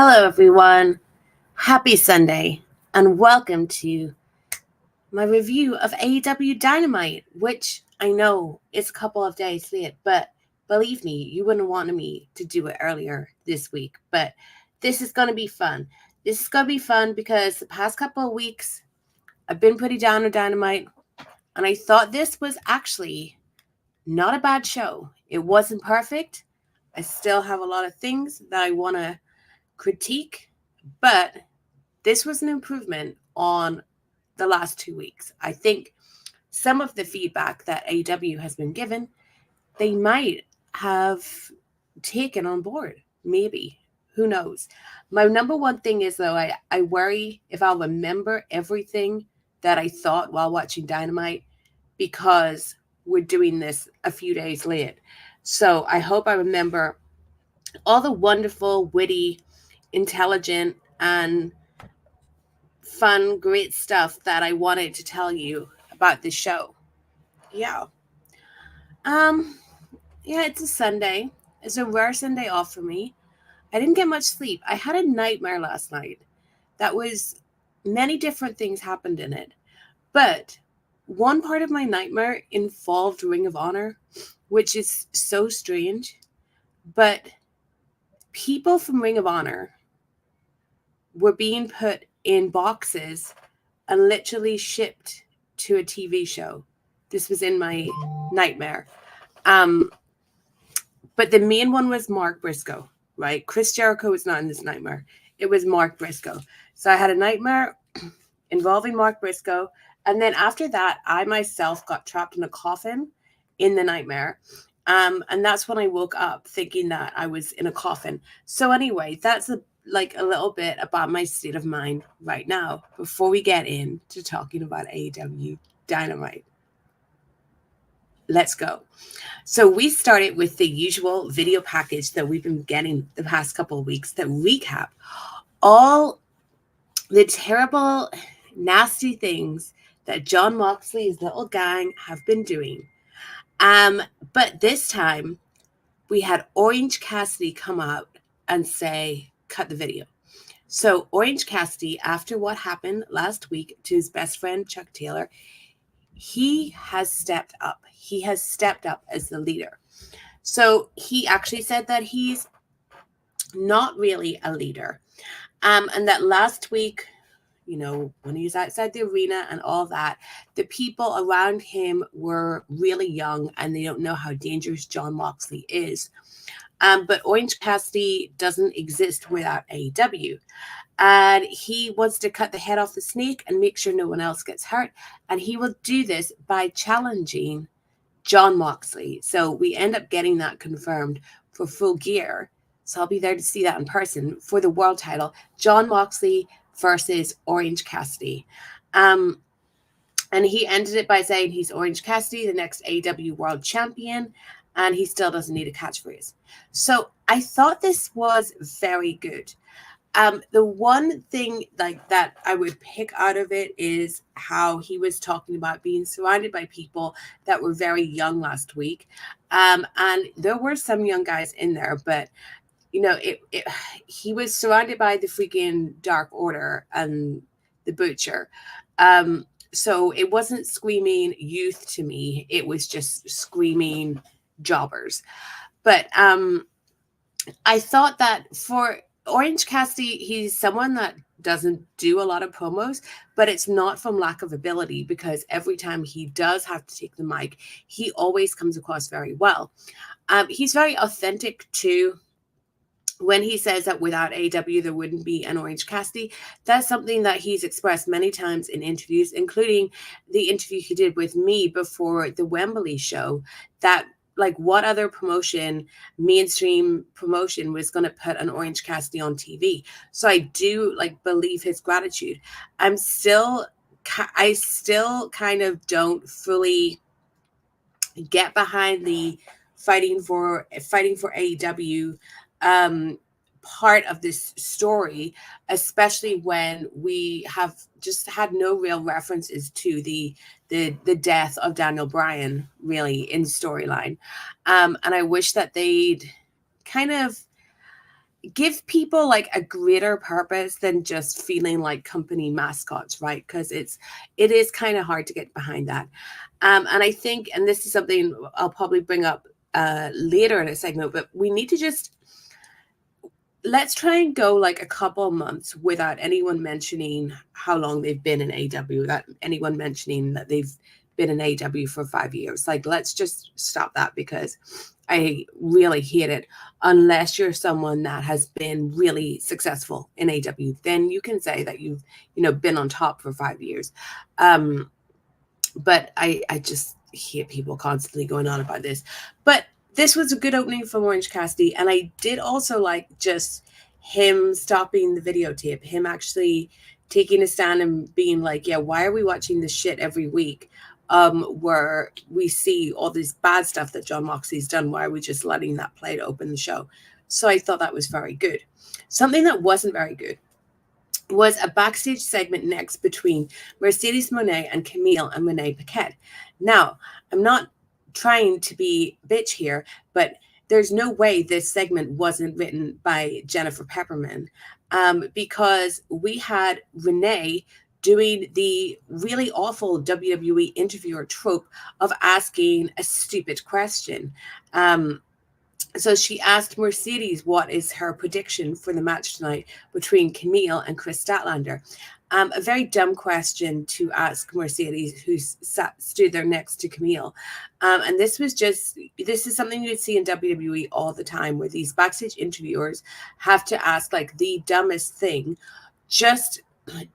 Hello, everyone. Happy Sunday, and welcome to my review of AEW Dynamite, which I know is a couple of days late, but believe me, you wouldn't want me to do it earlier this week. But this is going to be fun. This is going to be fun because the past couple of weeks, I've been pretty down on Dynamite, and I thought this was actually not a bad show. It wasn't perfect. I still have a lot of things that I want to critique, but this was an improvement on the last 2 weeks. I think some of the feedback that AEW has been given, they might have taken on board. Maybe. Who knows? My number one thing is, though, I worry if I'll remember everything that I thought while watching Dynamite because we're doing this a few days late. So I hope I remember all the wonderful, witty, intelligent, and fun, great stuff that I wanted to tell you about this show. Yeah, it's a Sunday. It's a rare Sunday off for me. I didn't get much sleep. I had a nightmare last night. That was many different things happened in it. But one part of my nightmare involved Ring of Honor, which is so strange. But people from Ring of Honor were being put in boxes and literally shipped to a TV show. This was in my nightmare. But the main one was Mark Briscoe, right? Chris Jericho was not in this nightmare. It was Mark Briscoe. So I had a nightmare involving Mark Briscoe. And then after that, I myself got trapped in a coffin in the nightmare. And that's when I woke up thinking that I was in a coffin. So anyway, that's a little bit about my state of mind right now before we get into talking about AEW Dynamite. Let's go. So we started with the usual video package that we've been getting the past couple of weeks that recap all the terrible, nasty things that Jon Moxley's little gang have been doing. But this time we had Orange Cassidy come out and say, cut the video. So Orange Cassidy, after what happened last week to his best friend, Chuck Taylor, he has stepped up. He has stepped up as the leader. So he actually said that he's not really a leader. And that last week, when he was outside the arena and all that, the people around him were really young and they don't know how dangerous Jon Moxley is. But Orange Cassidy doesn't exist without AEW. And he wants to cut the head off the snake and make sure no one else gets hurt. And he will do this by challenging Jon Moxley. So we end up getting that confirmed for Full Gear. So I'll be there to see that in person for the world title. Jon Moxley versus Orange Cassidy. And he ended it by saying he's Orange Cassidy, the next AEW world champion. And he still doesn't need a catchphrase. So I thought this was very good. The one thing that I would pick out of it is how he was talking about being surrounded by people that were very young last week. And there were some young guys in there, but he was surrounded by the freaking Dark Order and the Butcher. So it wasn't screaming youth to me. It was just screaming jobbers. But I thought that for Orange Cassidy, he's someone that doesn't do a lot of promos, but it's not from lack of ability because every time he does have to take the mic, he always comes across very well. He's very authentic too. When he says that without AEW, there wouldn't be an Orange Cassidy, that's something that he's expressed many times in interviews, including the interview he did with me before the Wembley show, that what other promotion, mainstream promotion, was going to put an Orange Cassidy on TV. So I do believe his gratitude. I still kind of don't fully get behind the fighting for AEW part of this story, especially when we have just had no real references to the death of Daniel Bryan really in storyline. And I wish that they'd kind of give people like a greater purpose than just feeling like company mascots, right? Because it is kind of hard to get behind that. And I think, and this is something I'll probably bring up later in a segment, but we need to just, let's try and go like a couple of months without anyone mentioning how long they've been in AEW, without anyone mentioning that they've been in AEW for 5 years. Like, let's just stop that, because I really hate it. Unless you're someone that has been really successful in AEW, then you can say that you've, been on top for 5 years. But I just hear people constantly going on about this. But this was a good opening from Orange Cassidy, and I did also like just him stopping the videotape, him actually taking a stand and being like, yeah, why are we watching this shit every week? Where we see all this bad stuff that Jon Moxley's done. Why are we just letting that play to open the show? So I thought that was very good. Something that wasn't very good was a backstage segment next between Mercedes Moné and Camille and Renee Paquette. Now, I'm not trying to be bitch here, but there's no way this segment wasn't written by Jennifer Pepperman, because we had Renee doing the really awful WWE interviewer trope of asking a stupid question. So she asked Mercedes what is her prediction for the match tonight between Camille and Chris Statlander. A very dumb question to ask Mercedes, who stood there next to Camille. And this is something you'd see in WWE all the time, where these backstage interviewers have to ask like the dumbest thing just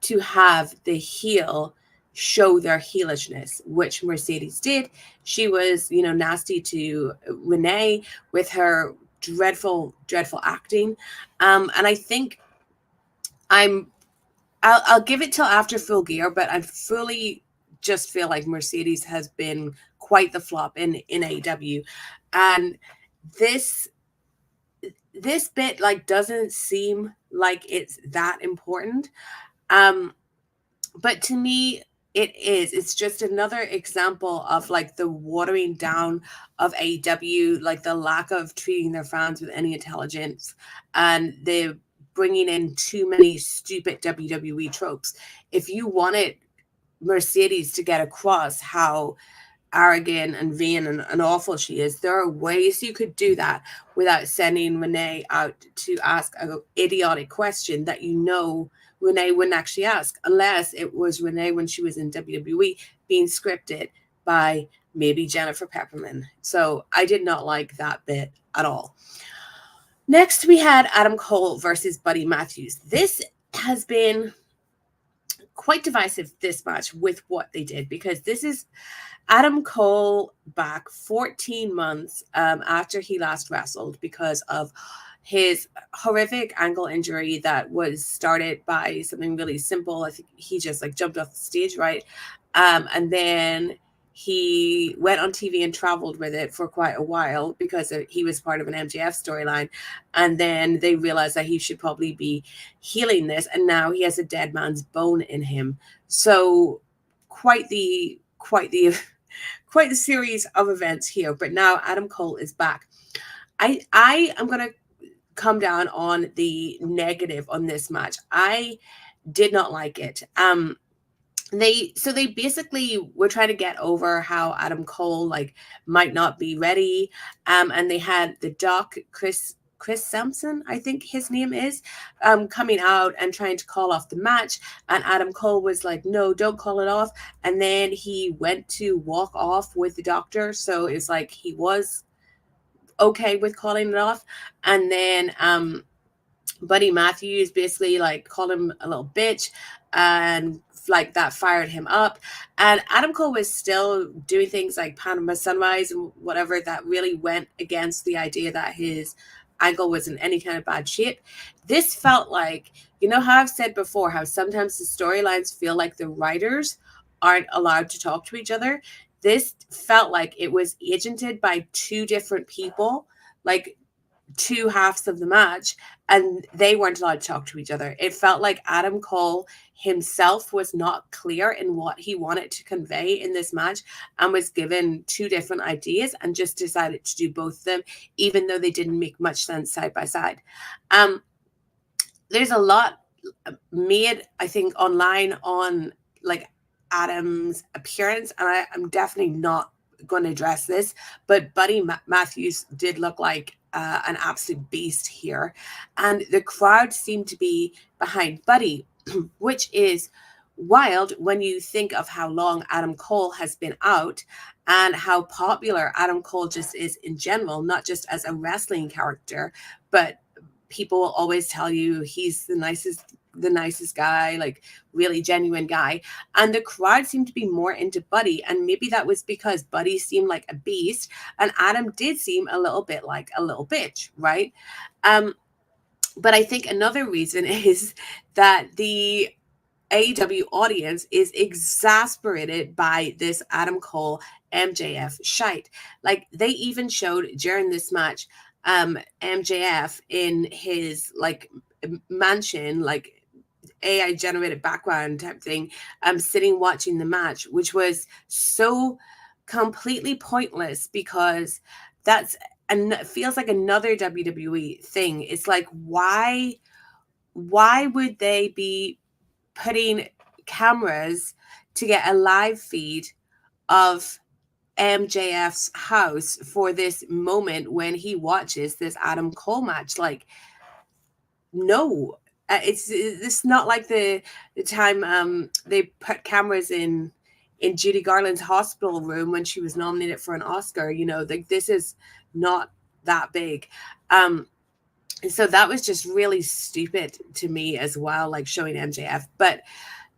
to have the heel show their heelishness, which Mercedes did. She was, nasty to Renee with her dreadful acting. And I think I'll give it till after Full Gear, but I fully just feel like Mercedes has been quite the flop in AEW. And this bit like doesn't seem like it's that important. But to me, it's just another example of like the watering down of AEW, like the lack of treating their fans with any intelligence, and the bringing in too many stupid WWE tropes. If you wanted Mercedes to get across how arrogant and vain and awful she is, there are ways you could do that without sending Renee out to ask an idiotic question that Renee wouldn't actually ask, unless it was Renee when she was in WWE being scripted by maybe Jennifer Pepperman. So I did not like that bit at all. Next, we had Adam Cole versus Buddy Matthews. This has been quite divisive, this match, with what they did, because this is Adam Cole back 14 months after he last wrestled because of his horrific ankle injury that was started by something really simple. I think he just like jumped off the stage, right? And then he went on TV and traveled with it for quite a while because he was part of an MJF storyline. And then they realized that he should probably be healing this. And now he has a dead man's bone in him. So quite the series of events here. But now Adam Cole is back. I am going to come down on the negative on this match. I did not like it. They basically were trying to get over how Adam Cole like might not be ready. And they had the doc, Chris Sampson, I think his name is, coming out and trying to call off the match. And Adam Cole was like, no, don't call it off. And then he went to walk off with the doctor. So it's like he was okay with calling it off. And then Buddy Matthews basically like called him a little bitch, and like that fired him up. And Adam Cole was still doing things like Panama Sunrise and whatever that really went against the idea that his ankle was in any kind of bad shape. This felt like, how I've said before, how sometimes the storylines feel like the writers aren't allowed to talk to each other. This felt like it was agented by two different people. Like two halves of the match, and they weren't allowed to talk to each other. It felt like Adam Cole himself was not clear in what he wanted to convey in this match, and was given two different ideas and just decided to do both of them, even though they didn't make much sense side by side. There's a lot made, I think, online on like Adam's appearance, and I'm definitely not going to address this, but Buddy Matthews did look like an absolute beast here, and the crowd seemed to be behind Buddy, which is wild when you think of how long Adam Cole has been out and how popular Adam Cole just is in general, not just as a wrestling character, but people will always tell you he's the nicest guy, like really genuine guy. And the crowd seemed to be more into Buddy. And maybe that was because Buddy seemed like a beast and Adam did seem a little bit like a little bitch, right? But I think another reason is that the AEW audience is exasperated by this Adam Cole MJF shite. Like they even showed during this match MJF in his like mansion, like AI generated background type thing, sitting watching the match, which was so completely pointless because that's and it feels like another WWE thing. It's like why would they be putting cameras to get a live feed of MJF's house for this moment when he watches this Adam Cole match? Like, no, it's not like the time they put cameras in Judy Garland's hospital room when she was nominated for an Oscar. You know, like this is not that big. So that was just really stupid to me as well, like showing MJF. But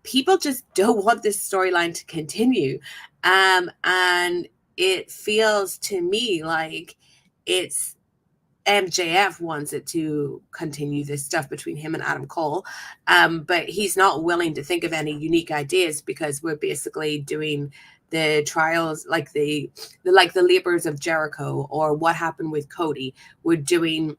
people just don't want this storyline to continue. And it feels to me like it's MJF wants it to continue this stuff between him and Adam Cole. But he's not willing to think of any unique ideas because we're basically doing the trials, like the labors of Jericho or what happened with Cody. We're doing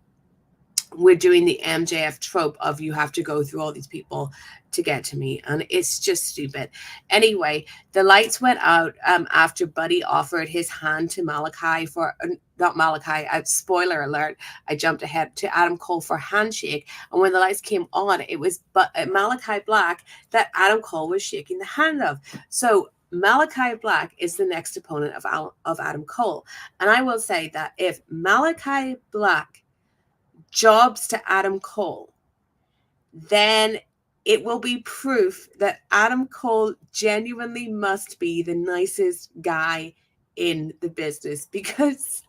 the MJF trope of you have to go through all these people to get to me, and it's just stupid. Anyway, the lights went out after Buddy offered his hand to Malachi for not Malachi. Spoiler alert! I jumped ahead to Adam Cole for handshake, and when the lights came on, it was Malachi Black that Adam Cole was shaking the hand of. So Malachi Black is the next opponent of Adam Cole, and I will say that if Malachi Black jobs to Adam Cole, then it will be proof that Adam Cole genuinely must be the nicest guy in the business, because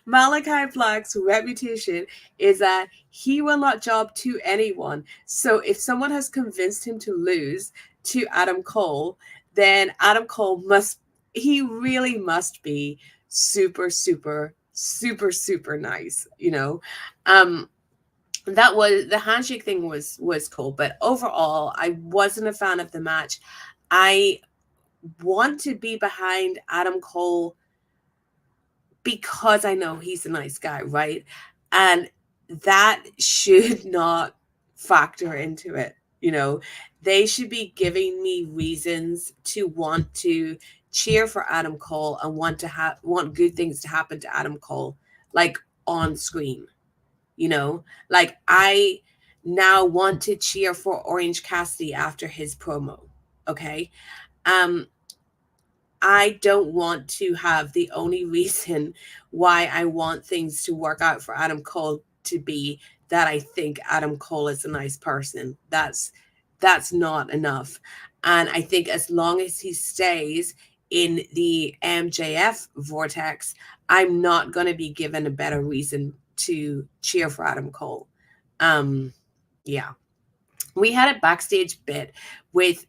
Malachi Black's reputation is that he will not job to anyone. So if someone has convinced him to lose to Adam Cole, then Adam Cole really must be super, super, super, super nice, you know. That was the handshake thing was cool, but overall I wasn't a fan of the match. I want to be behind Adam Cole because I know he's a nice guy, right? And that should not factor into it. You know, they should be giving me reasons to want to cheer for Adam Cole and want good things to happen to Adam Cole, like on screen. You know, like I now want to cheer for Orange Cassidy after his promo. Okay. I don't want to have the only reason why I want things to work out for Adam Cole to be that I think Adam Cole is a nice person. That's not enough. And I think as long as he stays in the MJF vortex, I'm not going to be given a better reason to cheer for Adam Cole. Yeah. We had a backstage bit with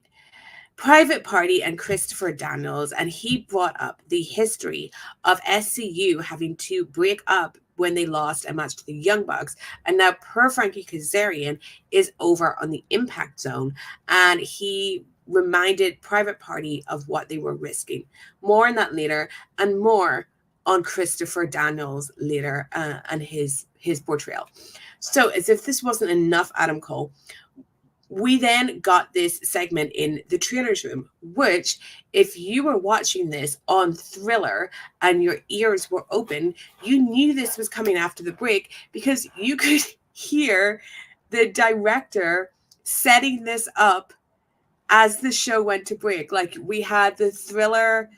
Private Party and Christopher Daniels, and he brought up the history of SCU having to break up when they lost a match to the Young Bucks, and now per Frankie Kazarian is over on the Impact Zone, and he reminded Private Party of what they were risking. More on that later, and more on Christopher Daniels later and his portrayal. So as if this wasn't enough, Adam Cole, we then got this segment in the trainer's room, which if you were watching this on Thriller and your ears were open, you knew this was coming after the break because you could hear the director setting this up as the show went to break. Like we had the Thriller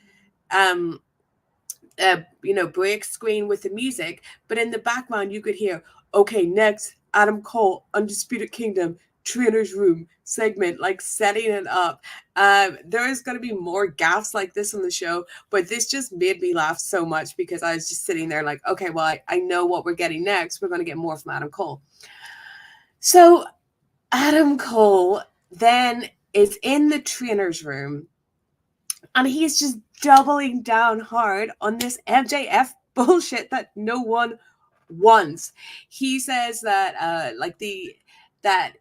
break screen with the music, but in the background you could hear, okay, next, Adam Cole, Undisputed Kingdom, trainer's room segment, like setting it up. There is going to be more gaffes like this on the show, but this just made me laugh so much because I was just sitting there like, okay, well, I know what we're getting next. We're going to get more from Adam Cole. So Adam Cole then is in the trainer's room and he's just doubling down hard on this MJF bullshit that no one wants. He says that that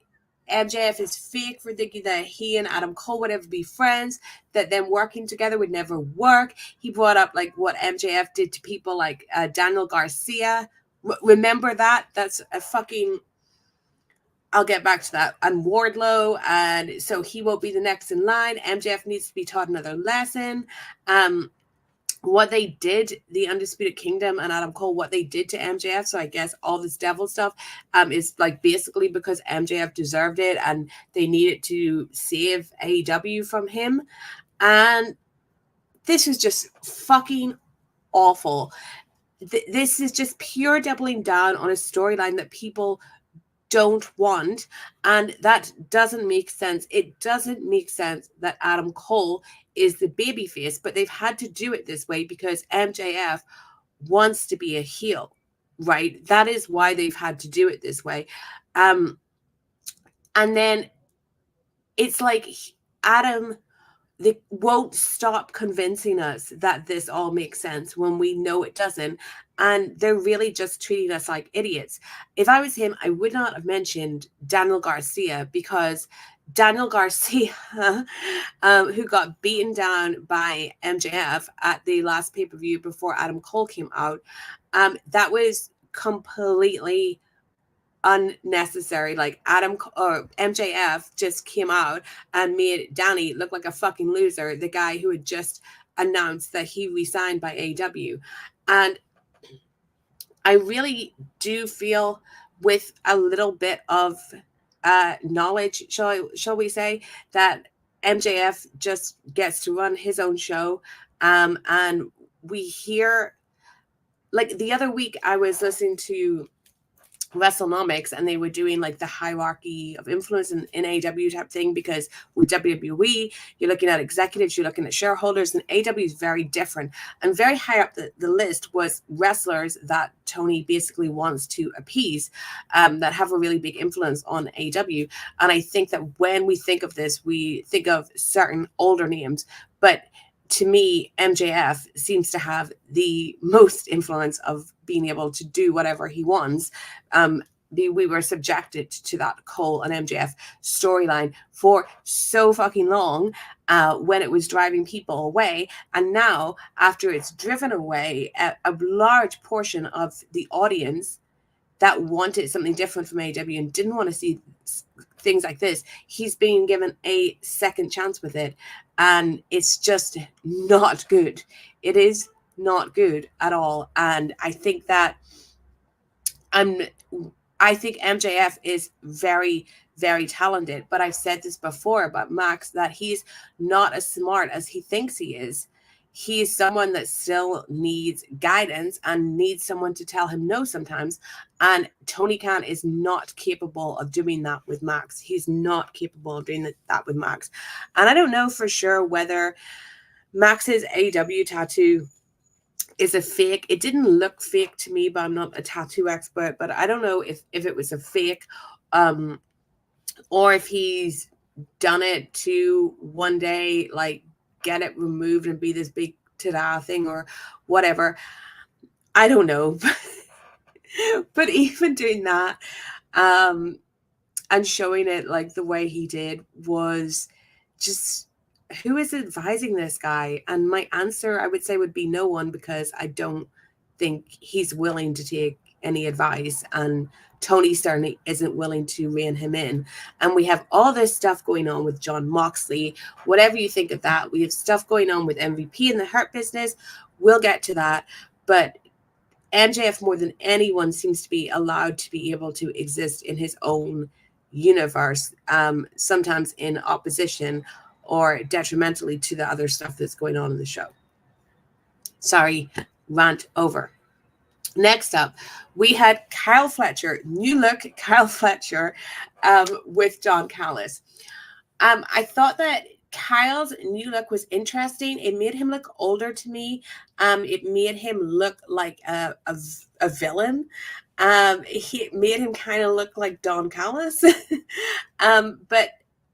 MJF is fake for thinking that he and Adam Cole would ever be friends, that them working together would never work. He brought up like what MJF did to people like Daniel Garcia. Remember that? That's a fucking... I'll get back to that. And Wardlow, and so he won't be the next in line. MJF needs to be taught another lesson. What they did, the Undisputed Kingdom and Adam Cole, what they did to MJF, so I guess all this devil stuff is like basically because MJF deserved it and they needed to save AEW from him. And this is just fucking awful. This is just pure doubling down on a storyline that people don't want, and that doesn't make sense. It doesn't make sense that Adam Cole is the babyface, but they've had to do it this way because MJF wants to be a heel, right? That is why they've had to do it this way. And then it's like Adam, they won't stop convincing us that this all makes sense when we know it doesn't. And they're really just treating us like idiots. If I was him, I would not have mentioned Daniel Garcia because Daniel Garcia, who got beaten down by MJF at the last pay-per-view before Adam Cole came out, that was completely unnecessary. Like MJF just came out and made Danny look like a fucking loser, the guy who had just announced that he resigned by AEW. And I really do feel with a little bit of knowledge, shall we say, that MJF just gets to run his own show. And we hear, like the other week I was listening to WrestleNomics and they were doing like the hierarchy of influence in AEW type thing, because with WWE you're looking at executives, you're looking at shareholders, and AEW is very different. And very high up the list was wrestlers that Tony basically wants to appease, that have a really big influence on AEW. And I think that when we think of this, we think of certain older names, but to me, MJF seems to have the most influence of being able to do whatever he wants. We were subjected to that Cole and MJF storyline for so fucking long when it was driving people away. And now, after it's driven away, a large portion of the audience that wanted something different from AEW and didn't want to see things like this, he's being given a second chance with it. And it's just not good. It is not good at all. And I think that I think MJF is very, very talented. But I've said this before about Max, that he's not as smart as he thinks he is. He's someone that still needs guidance and needs someone to tell him no sometimes. And Tony Khan is not capable of doing that with Max. He's not capable of doing that with Max. And I don't know for sure whether Max's AEW tattoo is a fake. It didn't look fake to me, but I'm not a tattoo expert. But I don't know if it was a fake, or if he's done it to one day, like, get it removed and be this big ta-da thing or whatever. I don't know. But even doing that and showing it like the way he did was just, who is advising this guy? And my answer, I would say, would be no one, because I don't think he's willing to take any advice, and Tony certainly isn't willing to rein him in. And we have all this stuff going on with Jon Moxley. Whatever you think of that, we have stuff going on with MVP in the Hurt Business. We'll get to that. But MJF, more than anyone, seems to be allowed to be able to exist in his own universe, sometimes in opposition or detrimentally to the other stuff that's going on in the show. Sorry, rant over. Next up, we had Kyle Fletcher, new look Kyle Fletcher, with Don Callis. I thought that Kyle's new look was interesting. It made him look older to me. It made him look like a villain. He made him kind of look like Don Callis. But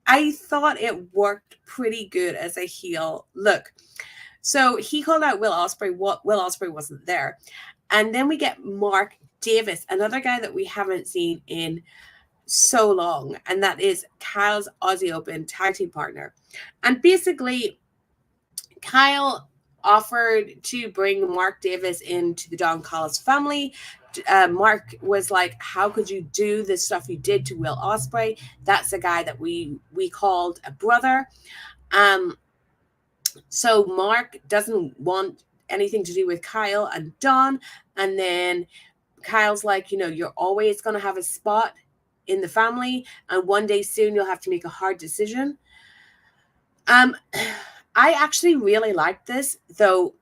I thought it worked pretty good as a heel look. So he called out Will Ospreay. Will Ospreay wasn't there. And then we get Mark Davis, another guy that we haven't seen in so long, and that is Kyle's Aussie Open tag team partner. And basically, Kyle offered to bring Mark Davis into the Don Callis family. Mark was like, how could you do the stuff you did to Will Ospreay? That's a guy that we called a brother. So Mark doesn't want anything to do with Kyle and Don. And then Kyle's like, you're always going to have a spot in the family, and one day soon you'll have to make a hard decision. I actually really liked this, though.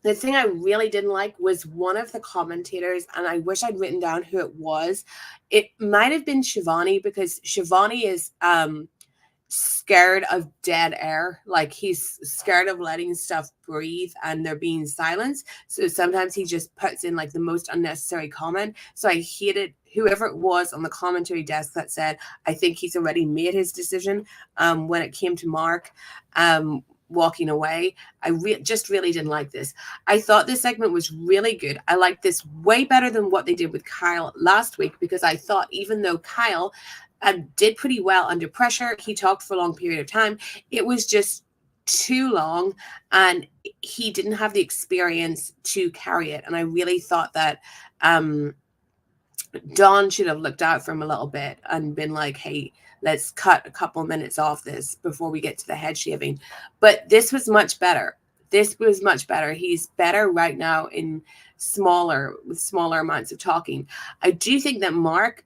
The thing I really didn't like was one of the commentators, and I wish I'd written down who it was. It might have been Shivani, because Shivani is scared of dead air. Like, he's scared of letting stuff breathe and there being silence. So sometimes he just puts in like the most unnecessary comment. So I hated whoever it was on the commentary desk that said, I think he's already made his decision when it came to Mark walking away. I just really didn't like this. I thought this segment was really good. I liked this way better than what they did with Kyle last week, because I thought even though Kyle did pretty well under pressure, he talked for a long period of time, it was just too long and he didn't have the experience to carry it. And I really thought that Don should have looked out for him a little bit and been like, hey, let's cut a couple minutes off this before we get to the head shaving. But this was much better. This was much better. He's better right now with smaller amounts of talking. I do think that Mark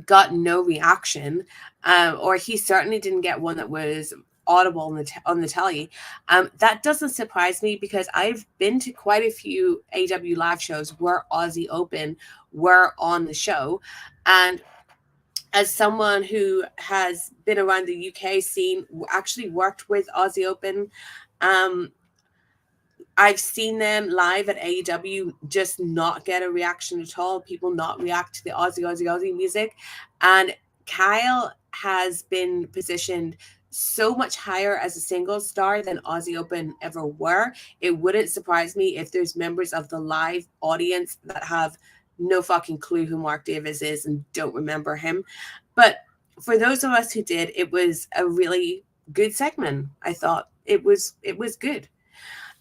got no reaction, or he certainly didn't get one that was audible on the telly. That doesn't surprise me, because I've been to quite a few AEW live shows where Aussie Open were on the show, and as someone who has been around the UK scene, actually worked with Aussie Open, I've seen them live at AEW just not get a reaction at all. People not react to the Aussie music. And Kyle has been positioned so much higher as a singles star than Aussie Open ever were. It wouldn't surprise me if there's members of the live audience that have no fucking clue who Mark Davis is and don't remember him. But for those of us who did, it was a really good segment. I thought it was good.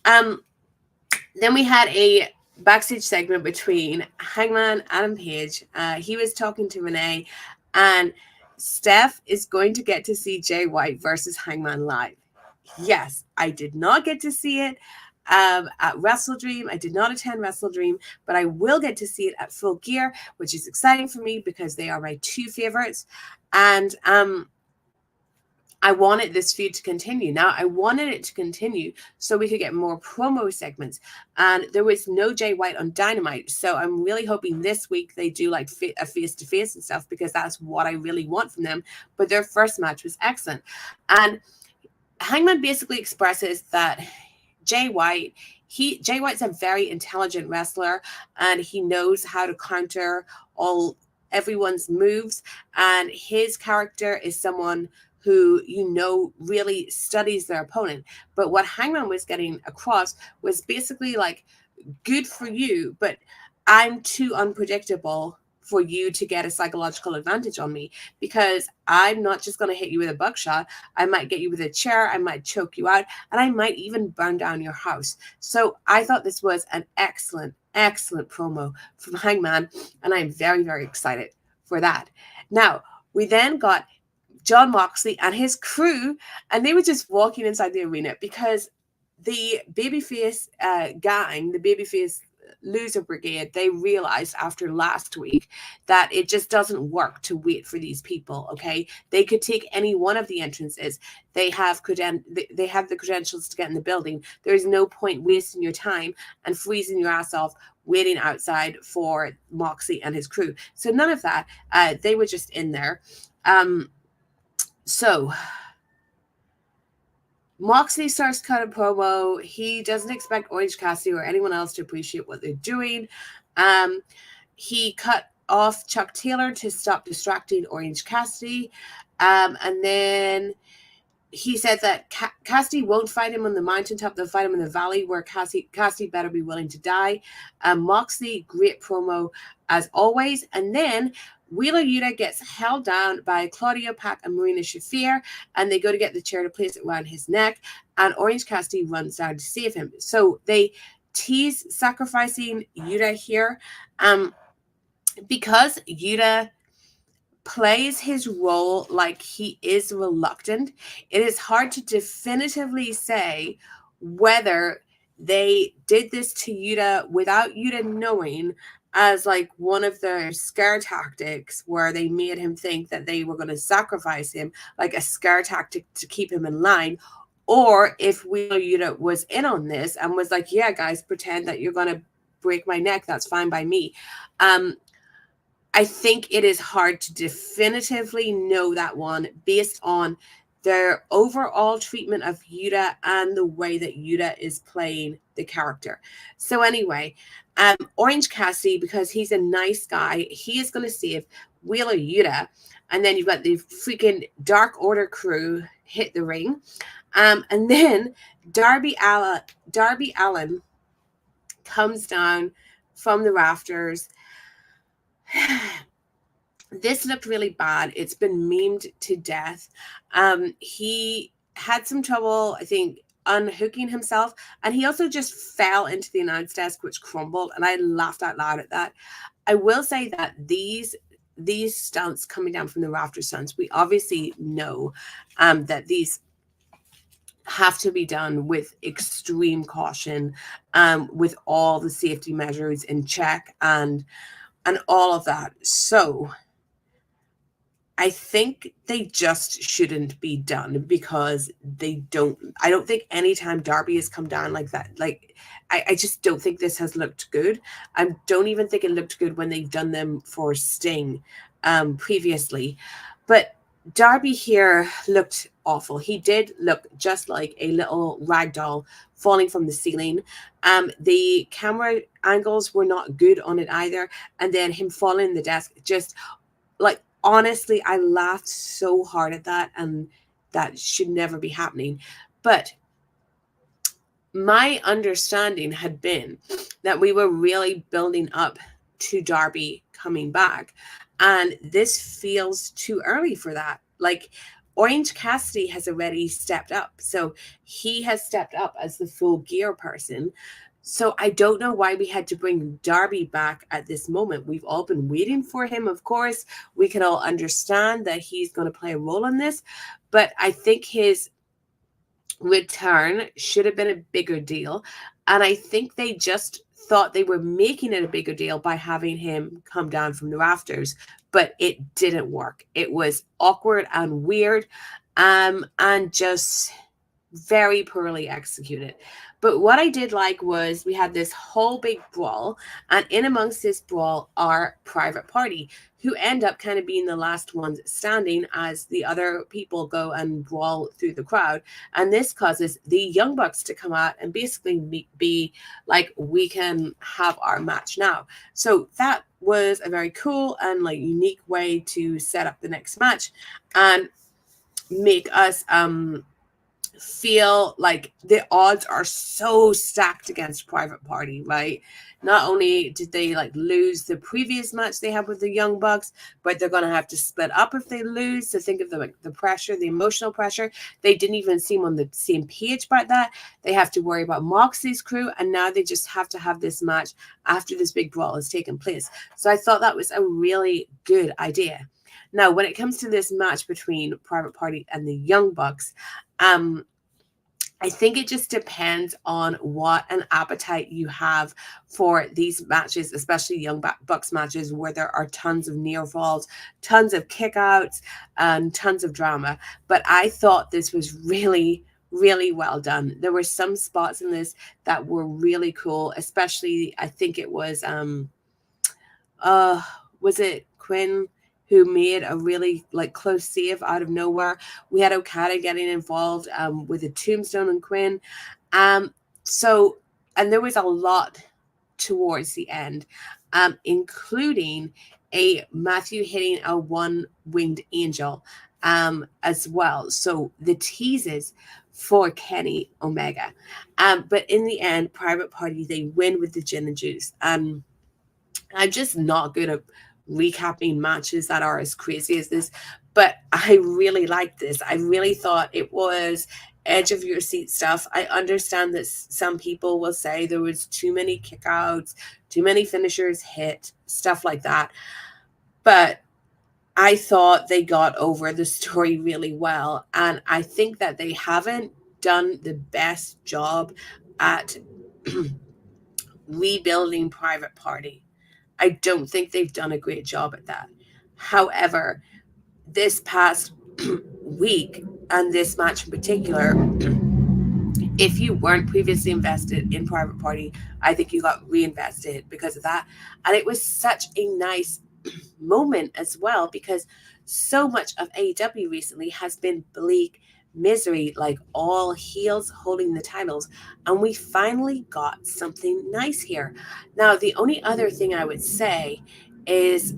Then we had a backstage segment between Hangman Adam Page. He was talking to Renee, and Steph is going to get to see Jay White versus Hangman live. Yes, I did not get to see it at Wrestle Dream. I did not attend Wrestle Dream, but I will get to see it at Full Gear, which is exciting for me because they are my two favorites. And I wanted this feud to continue. Now, I wanted it to continue so we could get more promo segments. And there was no Jay White on Dynamite. So I'm really hoping this week they do like a face-to-face and stuff, because that's what I really want from them. But their first match was excellent. And Hangman basically expresses that Jay White's a very intelligent wrestler, and he knows how to counter everyone's moves. And his character is someone who, really studies their opponent. But what Hangman was getting across was basically like, good for you, but I'm too unpredictable for you to get a psychological advantage on me, because I'm not just going to hit you with a buckshot. I might get you with a chair. I might choke you out, and I might even burn down your house. So I thought this was an excellent promo from Hangman, and I'm very, very excited for that. Now, we then got Jon Moxley and his crew, and they were just walking inside the arena because the babyface gang, the babyface loser brigade, they realized after last week that it just doesn't work to wait for these people. Okay, they could take any one of the entrances. They have the credentials to get in the building. There's no point wasting your time and freezing your ass off waiting outside for Moxley and his crew. So none of that. They were just in there. So Moxley starts cutting promo. He doesn't expect Orange Cassidy or anyone else to appreciate what they're doing. He cut off Chuck Taylor to stop distracting Orange Cassidy. And then he said that Cassidy won't fight him on the mountaintop. They'll fight him in the valley, where Cassidy better be willing to die. Moxley, great promo as always. And then Wheeler Yuta gets held down by Claudio Pac and Marina Shafir, and they go to get the chair to place it around his neck, and Orange Cassidy runs down to save him. So they tease sacrificing Yuta here, because Yuta plays his role like he is reluctant. It is hard to definitively say whether they did this to Yuta without Yuta knowing, as like one of their scare tactics, where they made him think that they were going to sacrifice him, like a scare tactic to keep him in line, or if Wheeler Yuta was in on this and was like, yeah, guys, pretend that you're going to break my neck. That's fine by me. I think it is hard to definitively know that one based on their overall treatment of Yuta and the way that Yuta is playing the character. So anyway, Orange Cassidy, because he's a nice guy, he is going to save Wheeler Yuta. And then you've got the freaking Dark Order crew hit the ring. And then Darby Allin comes down from the rafters. This looked really bad. It's been memed to death. He had some trouble, I think, unhooking himself, and he also just fell into the announce desk, which crumbled, and I laughed out loud at that. I will say that these stunts coming down from the rafter stunts, we obviously know that these have to be done with extreme caution, with all the safety measures in check and all of that. So I think they just shouldn't be done, because I don't think anytime Darby has come down like that, like, I just don't think this has looked good. I don't even think it looked good when they've done them for Sting previously. But Darby here looked awful. He did look just like a little rag doll falling from the ceiling. The camera angles were not good on it either. And then him falling in the desk, just like, honestly, I laughed so hard at that, and that should never be happening. But my understanding had been that we were really building up to Darby coming back, and this feels too early for that. Like, Orange Cassidy has already stepped up, so he has stepped up as the full gear person. So I don't know why we had to bring Darby back at this moment. We've all been waiting for him, of course. We can all understand that he's going to play a role in this, but I think his return should have been a bigger deal. And I think they just thought they were making it a bigger deal by having him come down from the rafters, but it didn't work. It was awkward and weird, and just very poorly executed. But what I did like was we had this whole big brawl, and in amongst this brawl are Private Party, who end up kind of being the last ones standing as the other people go and brawl through the crowd. And this causes the Young Bucks to come out and basically be like, we can have our match now. So that was a very cool and like unique way to set up the next match and make us feel like the odds are so stacked against Private Party, right? Not only did they like lose the previous match they had with the Young Bucks, but they're going to have to split up if they lose. So think of the pressure, the emotional pressure. They didn't even seem on the same page about that. They have to worry about Moxley's crew, and now they just have to have this match after this big brawl has taken place. So I thought that was a really good idea. Now, when it comes to this match between Private Party and the Young Bucks, I think it just depends on what an appetite you have for these matches, especially Young Bucks matches where there are tons of near falls, tons of kickouts, and tons of drama. But I thought this was really, really well done. There were some spots in this that were really cool, especially I think it was it Quinn who made a really like close save out of nowhere. We had Okada getting involved with a tombstone and Quinn. So, and there was a lot towards the end, including a Matthew hitting a one-winged angel as well. So the teases for Kenny Omega. But in the end, Private Party, they win with the gin and juice. I'm just not good at recapping matches that are as crazy as this, but I really liked this. I really thought it was edge of your seat stuff. I understand that some people will say there was too many kickouts, too many finishers hit, stuff like that. But I thought they got over the story really well. And I think that they haven't done the best job at rebuilding Private Party. I don't think they've done a great job at that. However, this past week and this match in particular, if you weren't previously invested in Private Party, I think you got reinvested because of that. And it was such a nice moment as well, because so much of AEW recently has been bleak misery, like all heels holding the titles, and we finally got something nice here. Now, the only other thing I would say is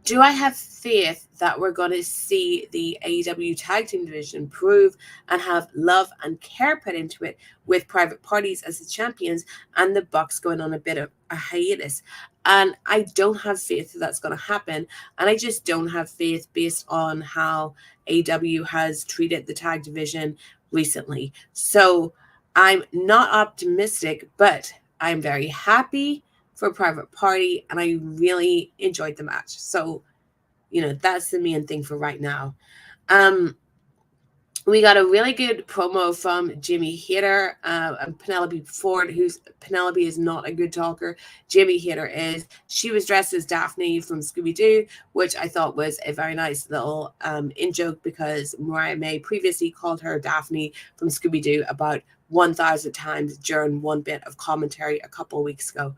do I have faith that we're going to see the AEW tag team division improve and have love and care put into it with Private Parties as the champions and the Bucks going on a bit of a hiatus? And I don't have faith that that's going to happen. And I just don't have faith based on how AEW has treated the tag division recently. So I'm not optimistic, but I'm very happy for Private Party, and I really enjoyed the match. So, that's the main thing for right now. We got a really good promo from Jimmy Hayter and Penelope Ford, Penelope is not a good talker. Jimmy Hayter is. She was dressed as Daphne from Scooby-Doo, which I thought was a very nice little in-joke, because Mariah May previously called her Daphne from Scooby-Doo about 1,000 times during one bit of commentary a couple of weeks ago.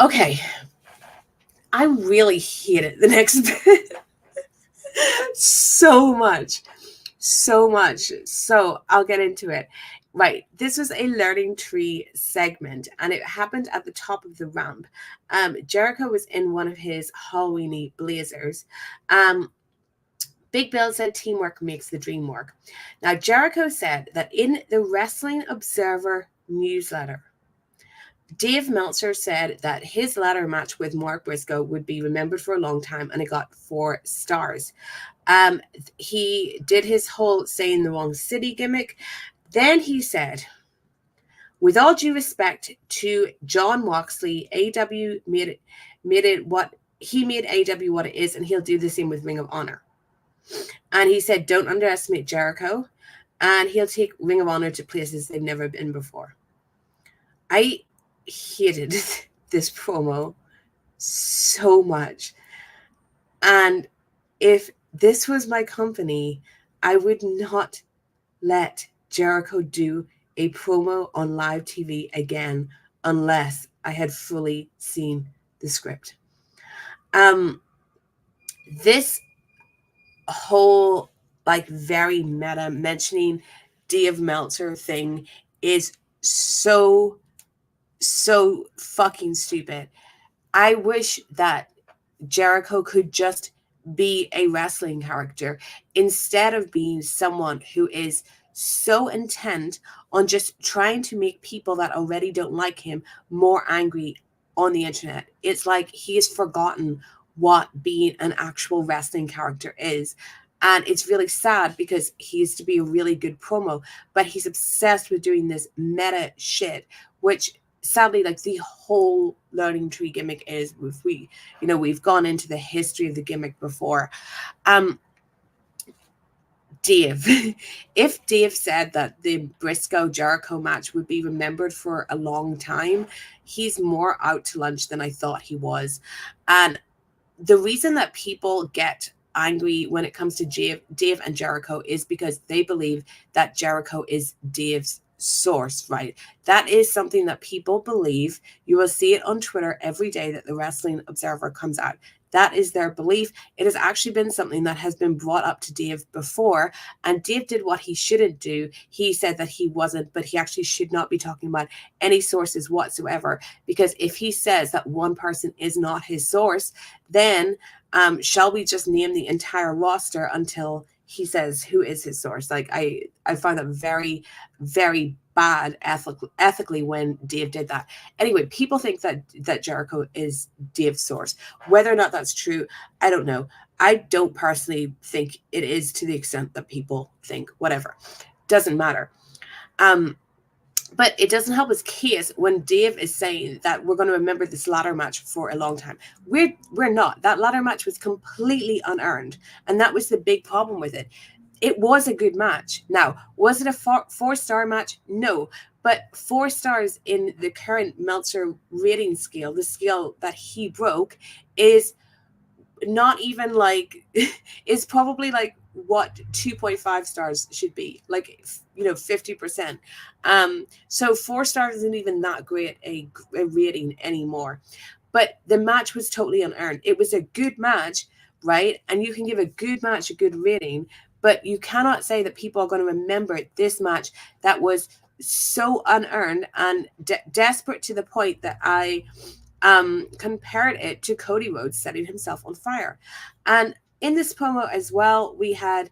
Okay, I really hated the next bit so much. So I'll get into it. Right, this was a learning tree segment, and it happened at the top of the ramp. Jericho was in one of his Halloweeny blazers. Big Bill said teamwork makes the dream work. Now, Jericho said that in the Wrestling Observer newsletter, Dave Meltzer said that his ladder match with Mark Briscoe would be remembered for a long time, and it got 4 stars. He did his whole saying the wrong city gimmick. Then he said, with all due respect to Jon Moxley, AEW made AEW what it is, and he'll do the same with Ring of Honor. And he said, don't underestimate Jericho, and he'll take Ring of Honor to places they've never been before. I hated this promo so much. And if this was my company, I would not let Jericho do a promo on live TV again unless I had fully seen the script. This whole very meta mentioning Dave Meltzer thing is so fucking stupid. I wish that Jericho could just be a wrestling character instead of being someone who is so intent on just trying to make people that already don't like him more angry on the internet. It's like he has forgotten what being an actual wrestling character is. And it's really sad because he used to be a really good promo, but he's obsessed with doing this meta shit, which sadly, like the whole learning tree gimmick is, if we, we've gone into the history of the gimmick before. Dave, if Dave said that the Briscoe Jericho match would be remembered for a long time, he's more out to lunch than I thought he was. And the reason that people get angry when it comes to Dave and Jericho is because they believe that Jericho is Dave's source, right? That is something that people believe. You will see it on Twitter every day that the Wrestling Observer comes out. That is their belief. It has actually been something that has been brought up to Dave before, and Dave did what he shouldn't do. He said that he wasn't, but he actually should not be talking about any sources whatsoever, because if he says that one person is not his source, then shall we just name the entire roster until he says who is his source? Like I found that very, very bad ethically when Dave did that. Anyway, people think that Jericho is Dave's source. Whether or not that's true, I don't know. I don't personally think it is to the extent that people think. Whatever. Doesn't matter. But it doesn't help his case when Dave is saying that we're going to remember this ladder match for a long time. We're not. That ladder match was completely unearned. And that was the big problem with it. It was a good match. Now, was it a 4-star match? No. But 4 stars in the current Meltzer rating scale, the scale that he broke, is not even like, is probably like what 2.5 stars should be, like 50%. So 4 stars isn't even that great a rating anymore. But the match was totally unearned. It was a good match, right? And you can give a good match a good rating, but you cannot say that people are going to remember this match that was so unearned and desperate to the point that I compared it to Cody Rhodes setting himself on fire. And in this promo as well, we had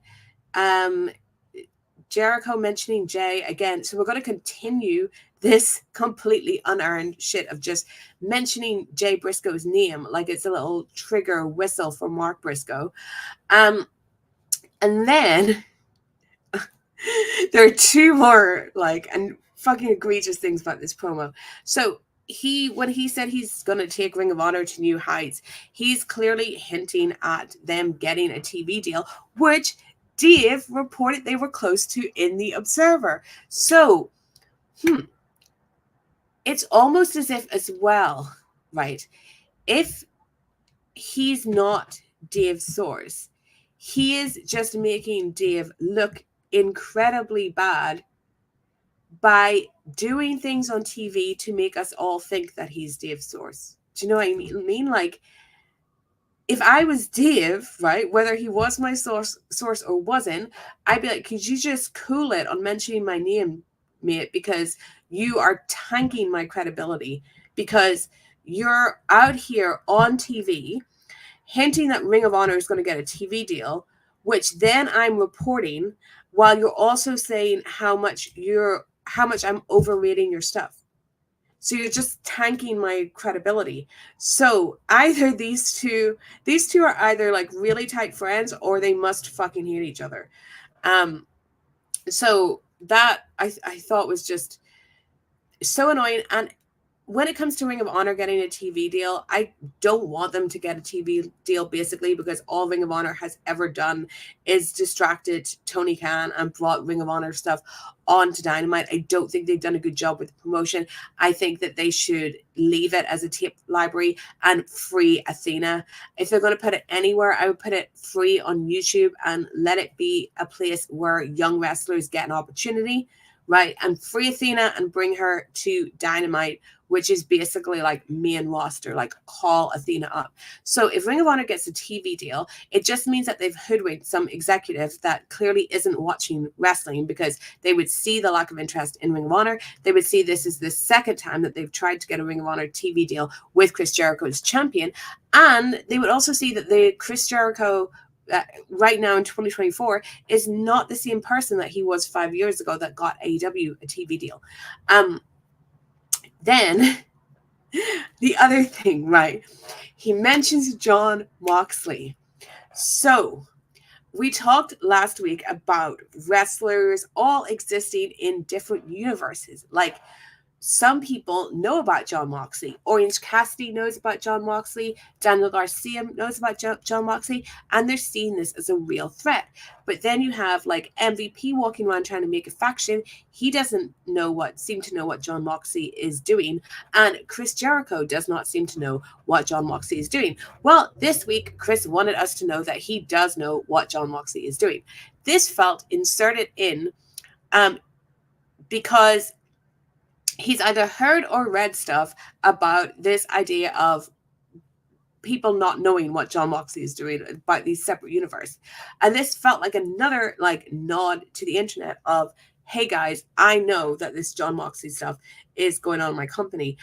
Jericho mentioning Jay again. So we're going to continue this completely unearned shit of just mentioning Jay Briscoe's name like it's a little trigger whistle for Mark Briscoe. And then there are 2 more and fucking egregious things about this promo. So when he said he's going to take Ring of Honor to new heights, he's clearly hinting at them getting a TV deal, which Dave reported they were close to in the Observer. So, it's almost as if as well, right? If he's not Dave's source, he is just making Dave look incredibly bad by doing things on TV to make us all think that he's Dave's source. Do you know what I mean? Like, if I was Dave, right, whether he was my source or wasn't, I'd be like, could you just cool it on mentioning my name, mate? Because you are tanking my credibility. Because you're out here on TV hinting that Ring of Honor is going to get a TV deal, which then I'm reporting while you're also saying how much I'm overrating your stuff. So you're just tanking my credibility. So either these two are either like really tight friends or they must fucking hate each other. So that I thought was just so annoying. And when it comes to Ring of Honor getting a TV deal, I don't want them to get a TV deal, basically, because all Ring of Honor has ever done is distracted Tony Khan and brought Ring of Honor stuff onto Dynamite. I don't think they've done a good job with the promotion. I think that they should leave it as a tape library and free Athena. If they're going to put it anywhere, I would put it free on YouTube and let it be a place where young wrestlers get an opportunity, right? And free Athena and bring her to Dynamite, which is basically like main roster, like call Athena up. So if Ring of Honor gets a TV deal, it just means that they've hoodwinked some executive that clearly isn't watching wrestling, because they would see the lack of interest in Ring of Honor. They would see this is the second time that they've tried to get a Ring of Honor TV deal with Chris Jericho as champion. And they would also see that the Chris Jericho right now in 2024 is not the same person that he was 5 years ago that got AEW a TV deal. Then the other thing, right? He mentions Jon Moxley. So we talked last week about wrestlers all existing in different universes. Like, some people know about Jon Moxley. Orange Cassidy knows about Jon Moxley. Daniel Garcia knows about Jon Moxley. And they're seeing this as a real threat. But then you have like MVP walking around trying to make a faction. He doesn't seem to know what Jon Moxley is doing. And Chris Jericho does not seem to know what Jon Moxley is doing. Well, this week, Chris wanted us to know that he does know what Jon Moxley is doing. This felt inserted in because he's either heard or read stuff about this idea of people not knowing what Jon Moxley is doing about these separate universes. And this felt like another like nod to the internet of, hey guys, I know that this Jon Moxley stuff is going on in my company.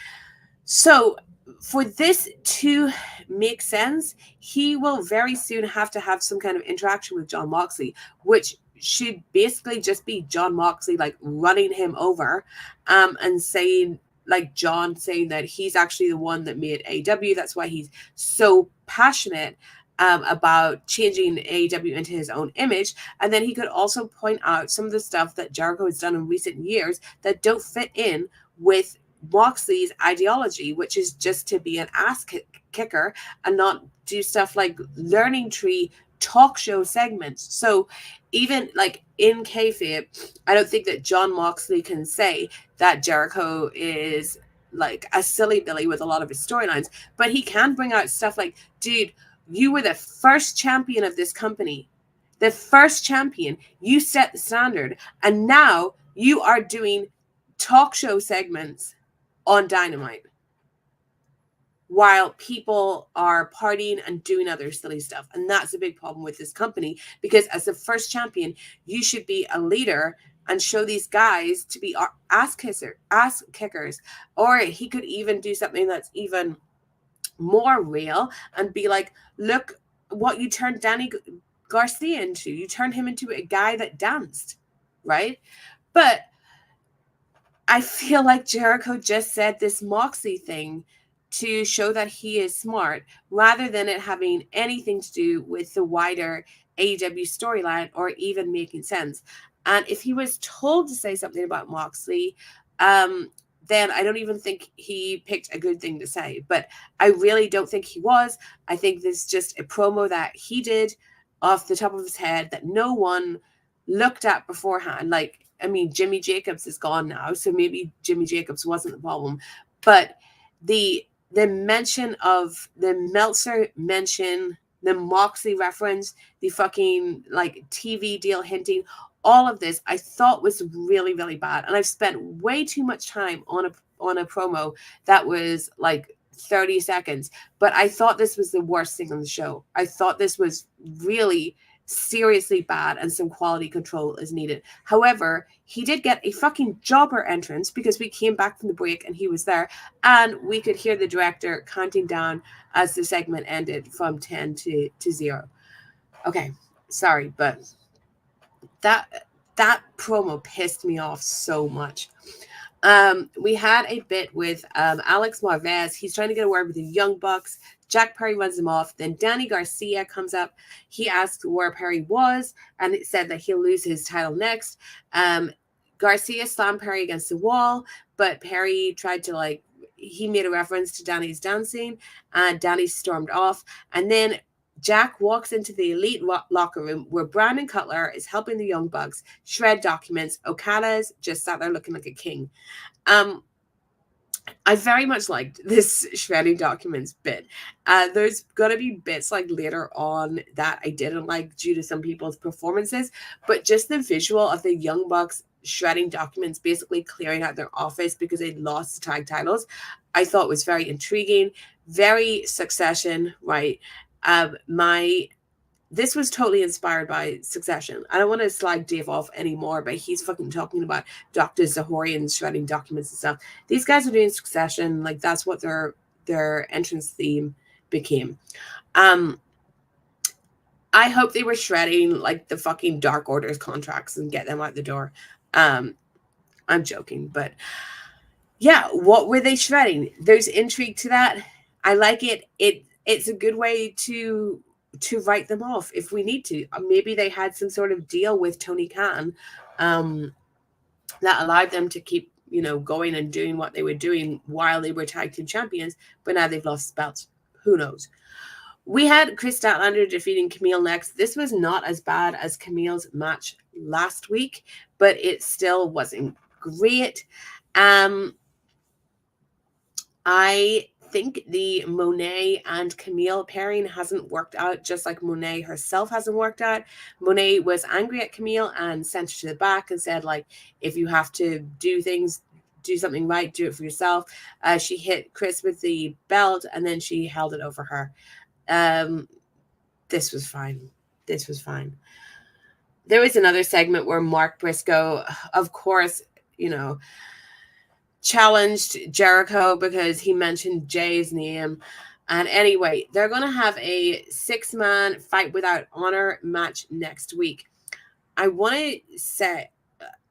So for this to make sense, he will very soon have to have some kind of interaction with Jon Moxley, which should basically just be Jon Moxley like running him over and saying, like Jon saying that he's actually the one that made AEW. That's why he's so passionate about changing AEW into his own image. And then he could also point out some of the stuff that Jericho has done in recent years that don't fit in with Moxley's ideology, which is just to be an ass kicker and not do stuff like learning tree talk show segments. So even like in kayfabe, I don't think that Jon Moxley can say that Jericho is like a silly Billy with a lot of his storylines, but he can bring out stuff like, dude, you were the first champion of this company, the first champion, you set the standard, and now you are doing talk show segments on Dynamite while people are partying and doing other silly stuff. And that's a big problem with this company, because as the first champion, you should be a leader and show these guys to be ass kickers. Or he could even do something that's even more real and be like, look what you turned Danny Garcia into. You turned him into a guy that danced, right? But I feel like Jericho just said this Moxley thing to show that he is smart, rather than it having anything to do with the wider AEW storyline or even making sense. And if he was told to say something about Moxley, then I don't even think he picked a good thing to say. But I really don't think he was. I think this is just a promo that he did off the top of his head that no one looked at beforehand. Like, I mean, Jimmy Jacobs is gone now, so maybe Jimmy Jacobs wasn't the problem. But the mention of the Meltzer mention, the Moxley reference, the fucking like TV deal hinting, all of this I thought was really, really bad. And I've spent way too much time on a promo that was like 30 seconds. But I thought this was the worst thing on the show. I thought this was really seriously bad and some quality control is needed. However, he did get a fucking jobber entrance because we came back from the break and he was there, and we could hear the director counting down as the segment ended from 10 to 0. Okay, sorry, but that promo pissed me off so much. We had a bit with Alex Marvez. He's trying to get a word with the Young Bucks. Jack Perry runs him off. Then Danny Garcia comes up. He asks where Perry was, and it said that he'll lose his title next. Garcia slammed Perry against the wall, but Perry tried to he made a reference to Danny's dancing, and Danny stormed off. And then Jack walks into the elite locker room where Brandon Cutler is helping the Young Bucks shred documents. Okada's just sat there looking like a king. I very much liked this shredding documents bit. There's going to be bits like later on that I didn't like due to some people's performances, but just the visual of the Young Bucks shredding documents, basically clearing out their office because they'd lost the tag titles, I thought was very intriguing, very Succession, right? This was totally inspired by Succession. I don't want to slag Dave off anymore, but he's fucking talking about Dr. Zahorian shredding documents and stuff. These guys are doing Succession. Like, that's what their entrance theme became. I hope they were shredding, like, the fucking Dark Order's contracts and get them out the door. I'm joking, but yeah, what were they shredding? There's intrigue to that. I like it. It's a good way to write them off if we need to. Maybe they had some sort of deal with Tony Khan that allowed them to keep, going and doing what they were doing while they were tag team champions, but now they've lost belts. Who knows? We had Chris Statlander defeating Camille next. This was not as bad as Camille's match last week, but it still wasn't great. I think the Monet and Camille pairing hasn't worked out, just like Monet herself hasn't worked out. Monet was angry at Camille and sent her to the back and said, like, if you have to do something right, do it for yourself. She hit Chris with the belt and then she held it over her. This was fine. There was another segment where Mark Briscoe, of course, challenged Jericho because he mentioned Jay's name. And anyway, they're going to have a 6-man fight without honor match next week. I want to say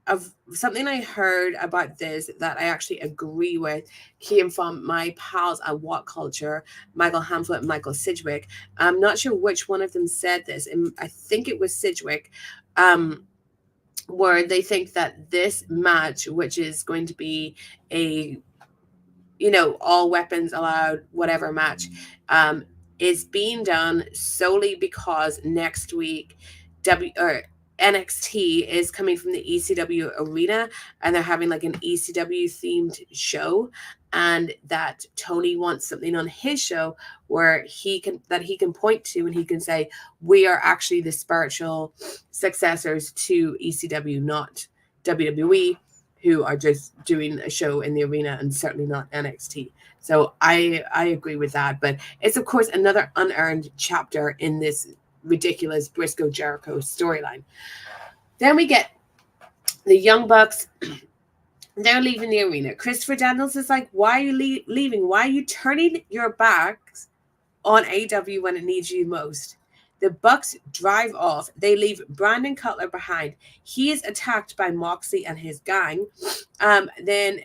of something I heard about this that I actually agree with came from my pals at What Culture, Michael Hamflett and Michael Sidgwick. I'm not sure which one of them said this. And I think it was Sidgwick. Where they think that this match, which is going to be a, all weapons allowed, whatever match, is being done solely because next week NXT is coming from the ECW arena and they're having like an ECW themed show, and that Tony wants something on his show where he can point to and he can say, we are actually the spiritual successors to ECW, not WWE, who are just doing a show in the arena and certainly not NXT. So I agree with that. But it's, of course, another unearned chapter in this ridiculous Briscoe Jericho storyline. Then we get the Young Bucks. They're leaving the arena. Christopher Daniels is like, why are you leaving? Why are you turning your backs on AEW when it needs you most? The Bucks drive off. They leave Brandon Cutler behind. He is attacked by Moxley and his gang. Then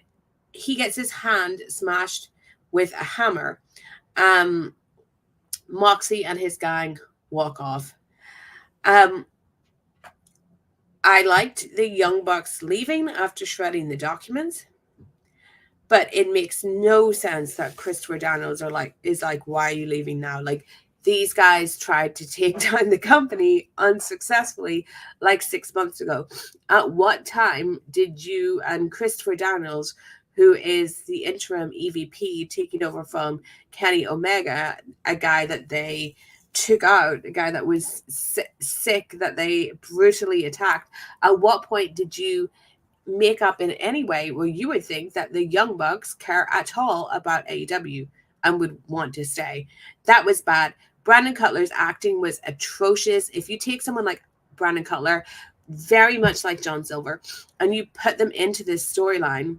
he gets his hand smashed with a hammer. Moxley and his gang walk off. I liked the Young Bucks leaving after shredding the documents, but it makes no sense that Christopher Daniels is like, why are you leaving now? Like, these guys tried to take down the company unsuccessfully like 6 months ago. At what time did you and Christopher Daniels, who is the interim EVP taking over from Kenny Omega, a guy that they took out, a guy that was sick, that they brutally attacked, at what point did you make up in any way where you would think that the Young Bucks care at all about AEW and would want to stay? That was bad. Brandon Cutler's acting was atrocious. If you take someone like Brandon Cutler, very much like John Silver, and you put them into this storyline,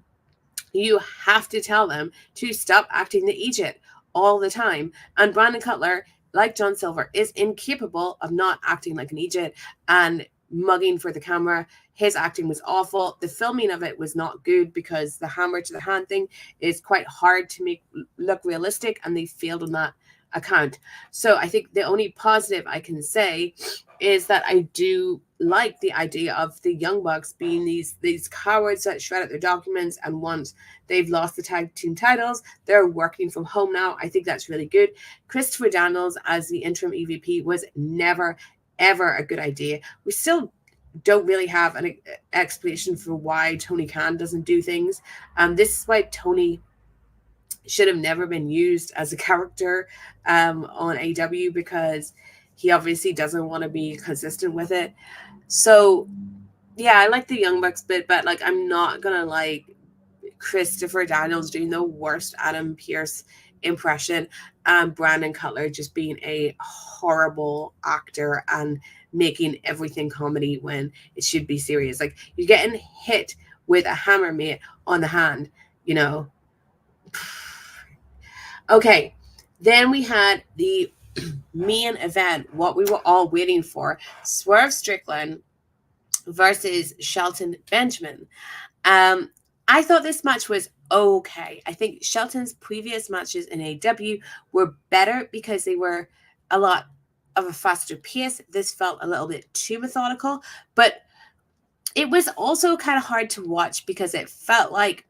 you have to tell them to stop acting the idiot all the time. And Brandon Cutler, like John Silver, is incapable of not acting like an idiot and mugging for the camera. His acting was awful. The filming of it was not good because the hammer to the hand thing is quite hard to make look realistic, and they failed on that account. So I think the only positive I can say is that I do like the idea of the Young Bucks being these cowards that shred out their documents, and once they've lost the tag team titles, they're working from home now. I think that's really good. Christopher Daniels as the interim EVP was never, ever a good idea. We still don't really have an explanation for why Tony Khan doesn't do things. This is why Tony should have never been used as a character on AEW, because he obviously doesn't want to be consistent with it. So Yeah, I like the Young Bucks bit, but like I'm not gonna like Christopher Daniels doing the worst Adam Pearce impression, and Brandon Cutler just being a horrible actor and making everything comedy when it should be serious. Like you're getting hit with a hammer, mate, on the hand, you know. Okay, then we had the main event, what we were all waiting for: Swerve Strickland versus Shelton Benjamin. Um, I thought this match was okay. I think Shelton's previous matches in AEW were better because they were a lot of a faster pace. This felt a little bit too methodical, but it was also kind of hard to watch because it felt like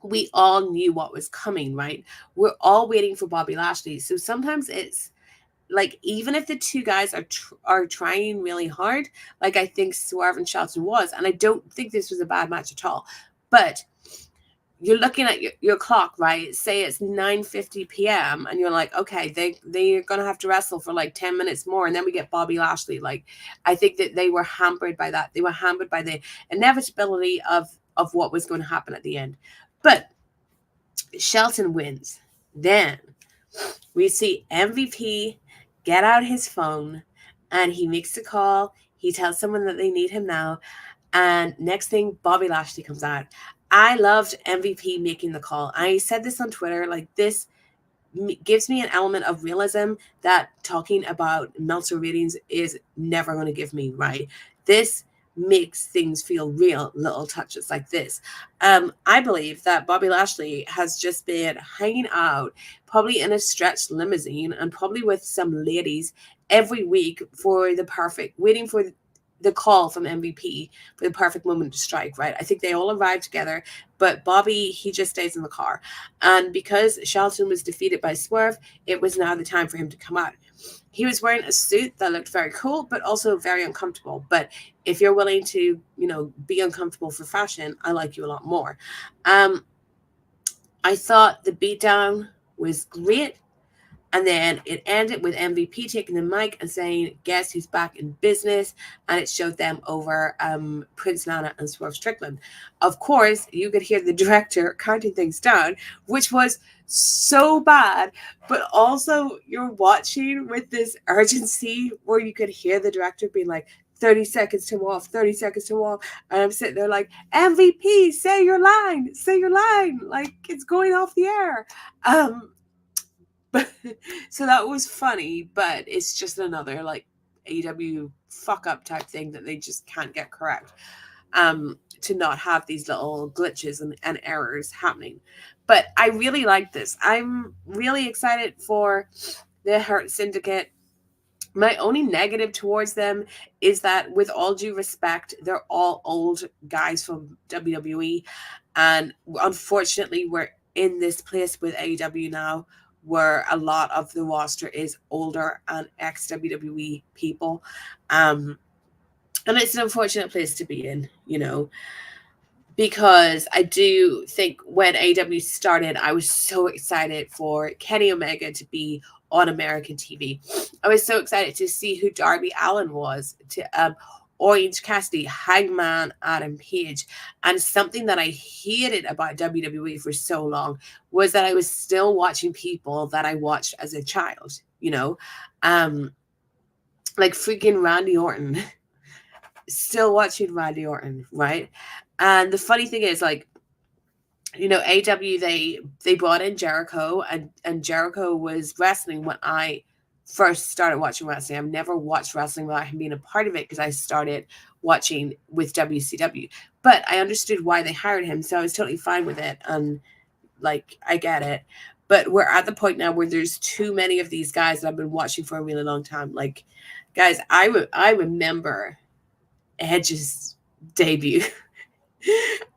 we all knew what was coming, right? We're all waiting for Bobby Lashley. So sometimes it's like, even if the two guys are trying really hard, like I think Swerve and Shelton was, and I don't think this was a bad match at all, but you're looking at your clock, right? Say it's 9:50 p.m. and you're like, okay, they're gonna have to wrestle for like 10 minutes more, and then we get Bobby Lashley. Like, I think that they were hampered by that. They were hampered by the inevitability of what was going to happen at the end. But Shelton wins. Then we see MVP get out his phone and he makes a call. He tells someone that they need him now. And next thing, Bobby Lashley comes out. I loved MVP making the call. I said this on Twitter, like, this gives me an element of realism that talking about Meltzer ratings is never going to give me, right? This makes things feel real, little touches like this. I believe that Bobby Lashley has just been hanging out, probably in a stretched limousine and probably with some ladies every week for the perfect, waiting for the call from MVP for the perfect moment to strike, right? I think they all arrive together, but Bobby, he just stays in the car. And because Shelton was defeated by Swerve, it was now the time for him to come out. He was wearing a suit that looked very cool, but also very uncomfortable. But if you're willing to, be uncomfortable for fashion, I like you a lot more. I thought the beatdown was great. And then it ended with MVP taking the mic and saying, guess who's back in business? And it showed them over Prince Nana and Swerve Strickland. Of course, you could hear the director counting things down, which was so bad. But also, you're watching with this urgency where you could hear the director being like, 30 seconds to off, 30 seconds to off. And I'm sitting there like, MVP, say your line. Like, it's going off the air. But so that was funny, but it's just another like AEW fuck up type thing that they just can't get correct. To not have these little glitches and errors happening. But I really like this. I'm really excited for the Hurt Syndicate. My only negative towards them is that, with all due respect, they're all old guys from WWE. And unfortunately, we're in this place with AEW now where a lot of the roster is older and ex-WWE people. And it's an unfortunate place to be in, because I do think when AEW started, I was so excited for Kenny Omega to be on American TV. I was so excited to see who Darby Allin was, to Orange Cassidy, Hangman Adam Page. And something that I hated about WWE for so long was that I was still watching people that I watched as a child, like freaking Randy Orton. Still watching Randy Orton, right? And the funny thing is, like, AEW, they brought in Jericho, and Jericho was wrestling when I first started watching wrestling. I've never watched wrestling without him being a part of it because I started watching with WCW. But I understood why they hired him, so I was totally fine with it. And like, I get it. But we're at the point now where there's too many of these guys that I've been watching for a really long time. Like, guys, I remember Edge's debut.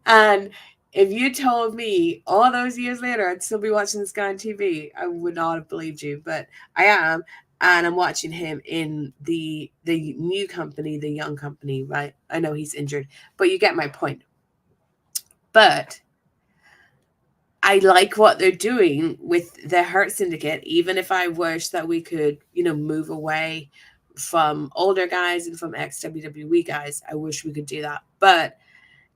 And if you told me all those years later I'd still be watching this guy on TV, I would not have believed you. But I am, and I'm watching him in the new company, the young company, right? I know he's injured, but you get my point. But I like what they're doing with the Hurt Syndicate, even if I wish that we could, move away from older guys and from ex-WWE guys. I wish we could do that. But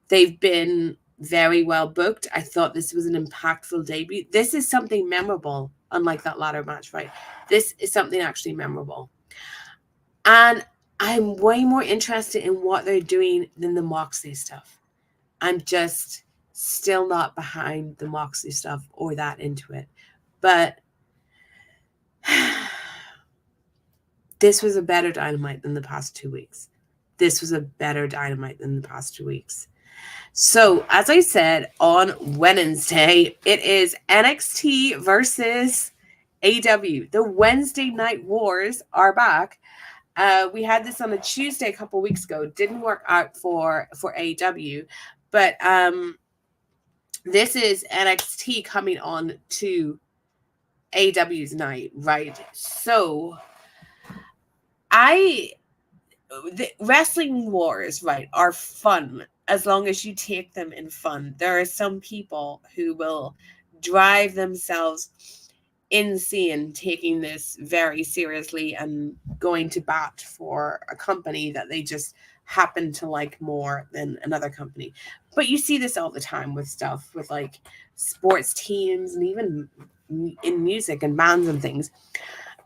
they've been very well booked. I thought this was an impactful debut. This is something memorable, unlike that ladder match, right? This is something actually memorable. And I'm way more interested in what they're doing than the Moxley stuff. I'm just still not behind the Moxley stuff or that into it. But this was a better Dynamite than the past 2 weeks. This was a better Dynamite than the past 2 weeks. So, as I said, on Wednesday, it is NXT versus AEW. The Wednesday Night Wars are back. We had this on a Tuesday a couple weeks ago. Didn't work out for AEW. But this is NXT coming on to AEW's night, right? So, the wrestling wars, right, are fun as long as you take them in fun. There are some people who will drive themselves insane taking this very seriously and going to bat for a company that they just happen to like more than another company. But you see this all the time with stuff with like sports teams and even in music and bands and things.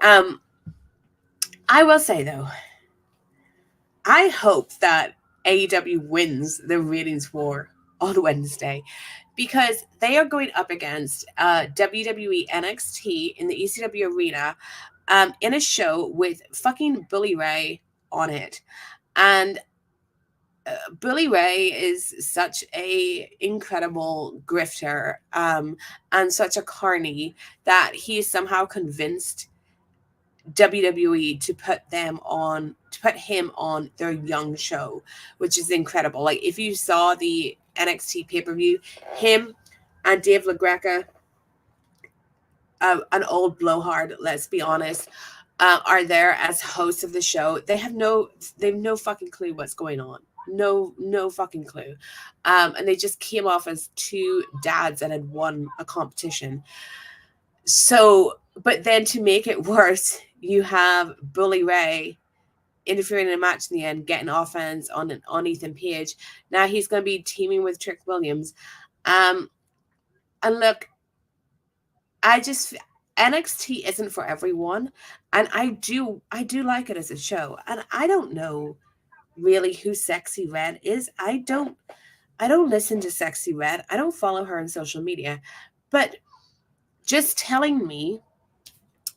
I will say though, I hope that AEW wins the ratings war on Wednesday because they are going up against WWE NXT in the ECW arena in a show with fucking Bully Ray on it. And Bully Ray is such a incredible grifter and such a carny that he somehow convinced WWE to put him on their young show, which is incredible. Like if you saw the NXT pay-per-view, him and Dave LaGreca, an old blowhard, let's be honest, are there as hosts of the show. They have no fucking clue what's going on. No fucking clue. And they just came off as two dads that had won a competition. So, but then to make it worse, you have Bully Ray interfering in a match in the end, getting offense on Ethan Page. Now he's going to be teaming with Trick Williams. And look, NXT isn't for everyone, and I do like it as a show. And I don't know really who Sexy Red is. I don't listen to Sexy Red. I don't follow her on social media, but just telling me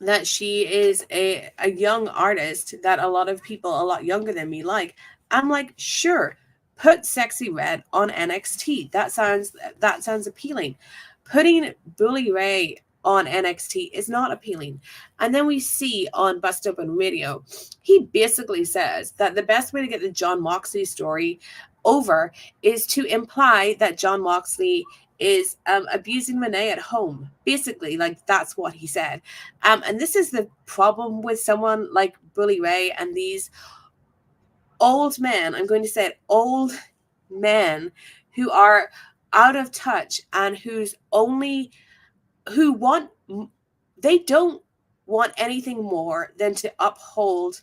that she is a young artist that a lot of people a lot younger than me like, I'm like, sure, put Sexy Red on NXT. That sounds appealing. Putting Bully Ray on NXT is not appealing. And then we see on Bust Open Radio, he basically says that the best way to get the Jon Moxley story over is to imply that Jon Moxley is abusing Renee at home. Basically, like that's what he said. And this is the problem with someone like Bully Ray and these old men, I'm going to say it, old men who are out of touch and they don't want anything more than to uphold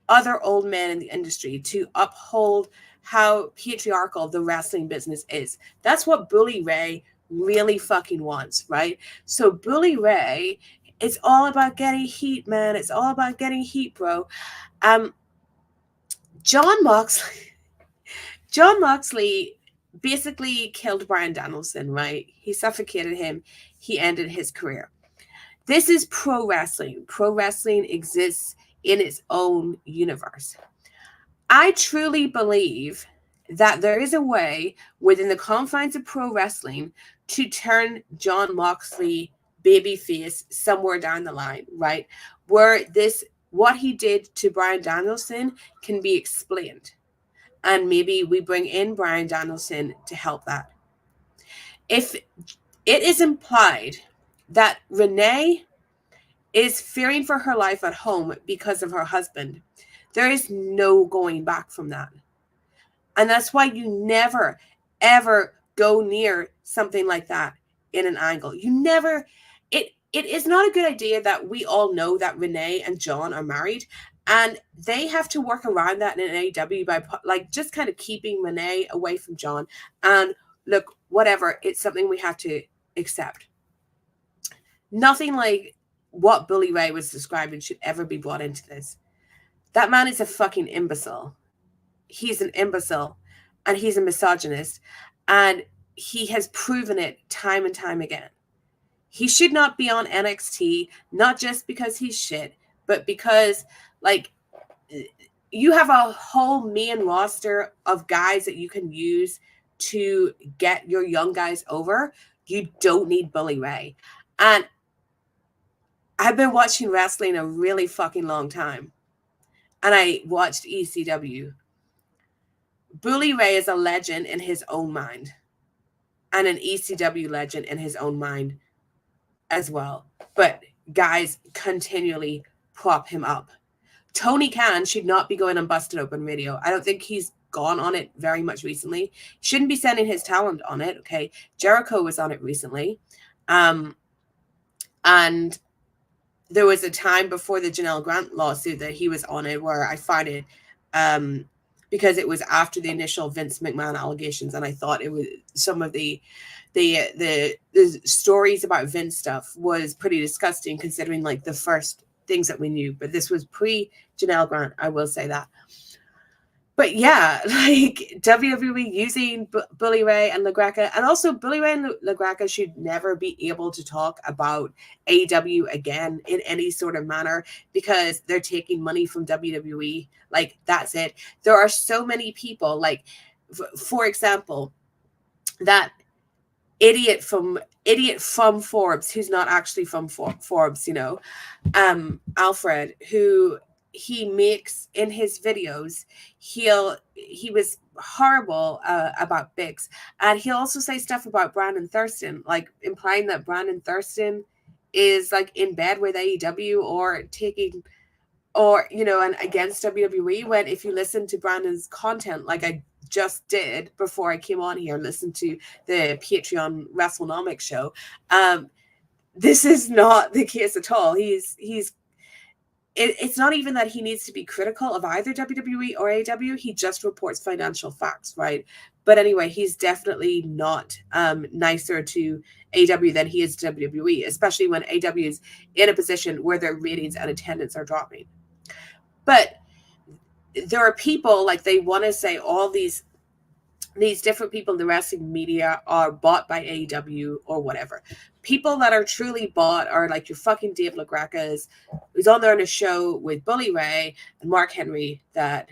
other old men in the industry, to uphold how patriarchal the wrestling business is. That's what Bully Ray really fucking wants, right? So Bully Ray, it's all about getting heat, man. It's all about getting heat, bro. Jon Moxley basically killed Bryan Danielson, right? He suffocated him. He ended his career. This is pro wrestling. Pro wrestling exists in its own universe. I truly believe that there is a way within the confines of pro wrestling to turn Jon Moxley babyface somewhere down the line, right? Where what he did to Bryan Danielson can be explained. And maybe we bring in Bryan Danielson to help that. If it is implied that Renee is fearing for her life at home because of her husband, there is no going back from that. And that's why you never, ever go near something like that in an angle. It is not a good idea that we all know that Renee and Jon are married. And they have to work around that in AEW by like just kind of keeping Monet away from Jon. And look, whatever, it's something we have to accept. Nothing like what Bully Ray was describing should ever be brought into this. That man is a fucking imbecile. He's an imbecile and he's a misogynist. And he has proven it time and time again. He should not be on NXT, not just because he's shit, but because, like, you have a whole main roster of guys that you can use to get your young guys over. You don't need Bully Ray. And I've been watching wrestling a really fucking long time. And I watched ECW. Bully Ray is a legend in his own mind. And an ECW legend in his own mind as well. But guys continually prop him up. Tony Khan should not be going on Busted Open Radio. I don't think he's gone on it very much recently. Shouldn't be sending his talent on it, okay? Jericho was on it recently. And there was a time before the Janelle Grant lawsuit that he was on it where I find it because it was after the initial Vince McMahon allegations, and I thought it was some of the stories about Vince stuff was pretty disgusting considering like the first things that we knew. But this was pre Janelle Grant, I will say that. But yeah, like WWE using Bully Ray and LaGreca, and also Bully Ray and LaGreca should never be able to talk about AEW again in any sort of manner because they're taking money from WWE. Like, that's it. There are so many people, like, for example, that idiot from Forbes, who's not actually from Forbes, you know, Alfred, who he makes in his videos, he was horrible about Biggs, and he'll also say stuff about Brandon Thurston, like implying that Brandon Thurston is like in bed with AEW or taking, or you know, and against WWE. When if you listen to Brandon's content, like I just did before I came on here and listened to the Patreon WrestleNomics show, this is not the case at all. It's not even that he needs to be critical of either WWE or AEW. He just reports financial facts, right? But anyway, he's definitely not nicer to AEW than he is to WWE, especially when AEW is in a position where their ratings and attendance are dropping. But there are people, like, they want to say all these different people in the wrestling media are bought by AEW or whatever. People that are truly bought are like your fucking Dave LaGreca's, who's on there on a show with Bully Ray and Mark Henry that,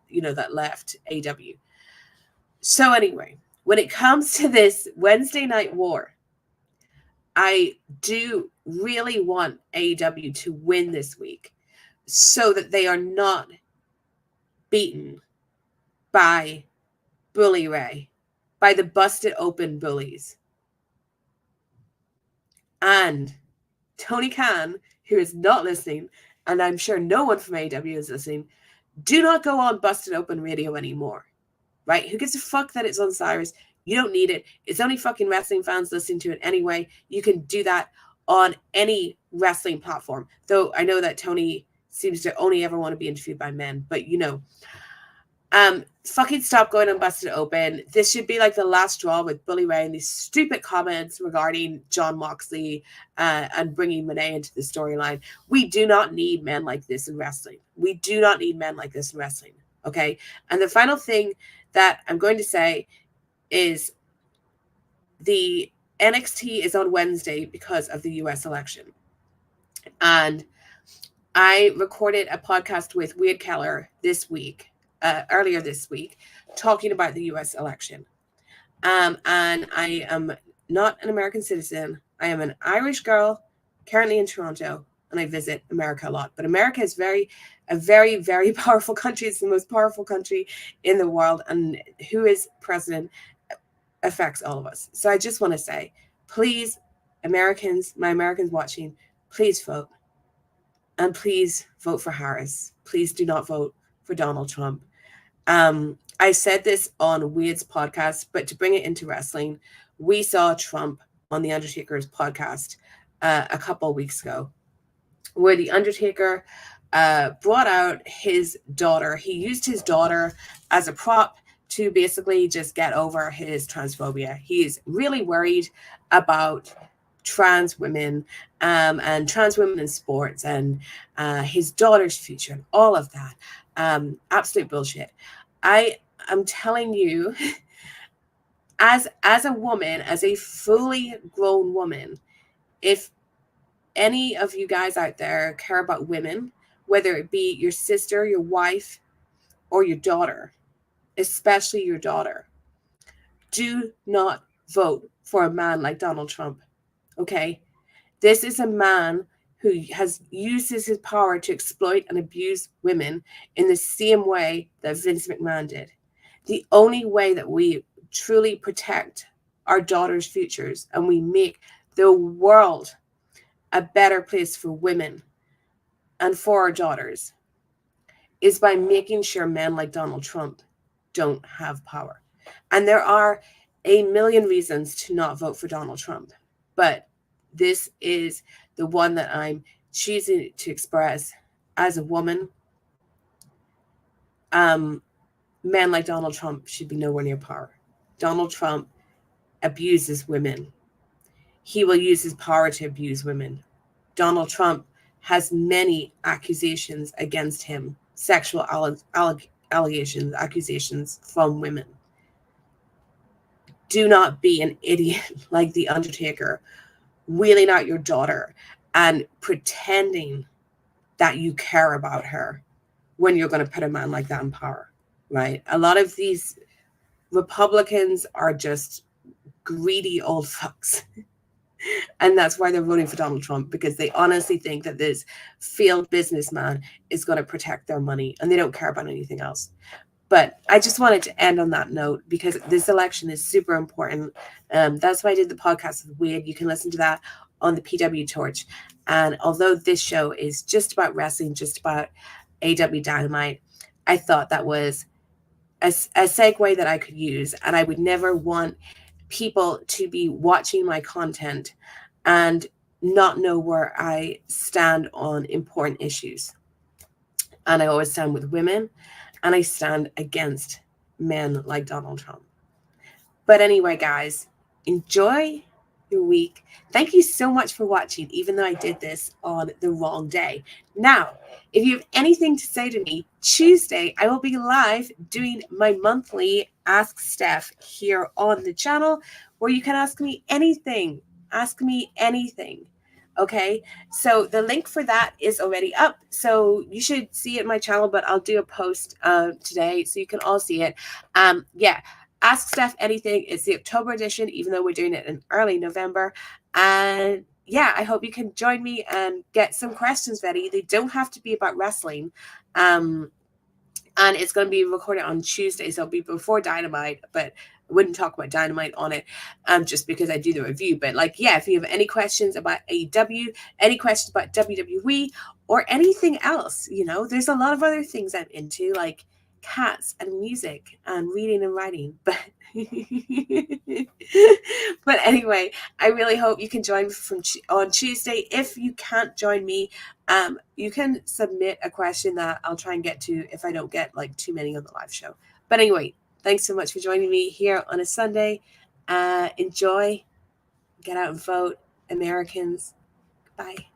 you know, that left AEW. So anyway, when it comes to this Wednesday Night War, I do really want AEW to win this week so that they are not beaten by Bully Ray, by the busted open bullies. And Tony Khan, who is not listening, and I'm sure no one from AEW is listening, do not go on Busted Open Radio anymore, right? Who gives a fuck that it's on Cyrus? You don't need it. It's only fucking wrestling fans listening to it anyway. You can do that on any wrestling platform. Though I know that Tony seems to only ever want to be interviewed by men, but you know, fucking stop going on Busted Open. This should be like the last straw with Bully Ray and these stupid comments regarding Jon Moxley and bringing Monet into the storyline. We do not need men like this in wrestling. We do not need men like this in wrestling. Okay. And the final thing that I'm going to say is the NXT is on Wednesday because of the US election. And I recorded a podcast with Wade Keller this week. Earlier this week, talking about the U.S. election. And I am not an American citizen. I am an Irish girl, currently in Toronto, and I visit America a lot. But America is a very, very powerful country. It's the most powerful country in the world, and who is president affects all of us. So I just want to say, please, Americans, my Americans watching, please vote. And please vote for Harris. Please do not vote for Donald Trump. I said this on Wade's podcast, but to bring it into wrestling, we saw Trump on The Undertaker's podcast a couple of weeks ago, where The Undertaker brought out his daughter. He used his daughter as a prop to basically just get over his transphobia. He's really worried about trans women and trans women in sports and his daughter's future and all of that. Absolute bullshit. I'm telling you, as a woman, as a fully grown woman, if any of you guys out there care about women, whether it be your sister, your wife, or your daughter, especially your daughter, do not vote for a man like Donald Trump. Okay? This is a man who uses his power to exploit and abuse women in the same way that Vince McMahon did. The only way that we truly protect our daughters' futures and we make the world a better place for women and for our daughters is by making sure men like Donald Trump don't have power. And there are a million reasons to not vote for Donald Trump, but this is the one that I'm choosing to express as a woman. Men like Donald Trump should be nowhere near power. Donald Trump abuses women. He will use his power to abuse women. Donald Trump has many accusations against him, sexual allegations, accusations from women. Do not be an idiot like The Undertaker, wheeling out your daughter and pretending that you care about her when you're going to put a man like that in power, right? A lot of these Republicans are just greedy old fucks. And that's why they're voting for Donald Trump, because they honestly think that this failed businessman is going to protect their money and they don't care about anything else. But I just wanted to end on that note because this election is super important. That's why I did the podcast with Wade. You can listen to that on the PW Torch. And although this show is just about wrestling, just about AEW Dynamite, I thought that was a segue that I could use. And I would never want people to be watching my content and not know where I stand on important issues. And I always stand with women. And I stand against men like Donald Trump. But anyway, guys, enjoy your week. Thank you so much for watching, even though I did this on the wrong day. Now, if you have anything to say to me, Tuesday, I will be live doing my monthly Ask Steph here on the channel, where you can ask me anything. Ask me anything. Okay, so the link for that is already up, so you should see it on my channel, but I'll do a post today so you can all see it. Yeah, Ask Steph Anything. It's the October edition, even though we're doing it in early November. And yeah, I hope you can join me and get some questions ready. They don't have to be about wrestling. And it's going to be recorded on Tuesday, so it'll be before Dynamite, but I wouldn't talk about Dynamite on it just because I do the review. But like, yeah, if you have any questions about AEW, any questions about WWE, or anything else, you know, there's a lot of other things I'm into, like cats and music and reading and writing. But but anyway, I really hope you can join me on Tuesday. If you can't join me, you can submit a question that I'll try and get to if I don't get like too many on the live show. But anyway, thanks so much for joining me here on a Sunday. Enjoy. Get out and vote, Americans. Bye.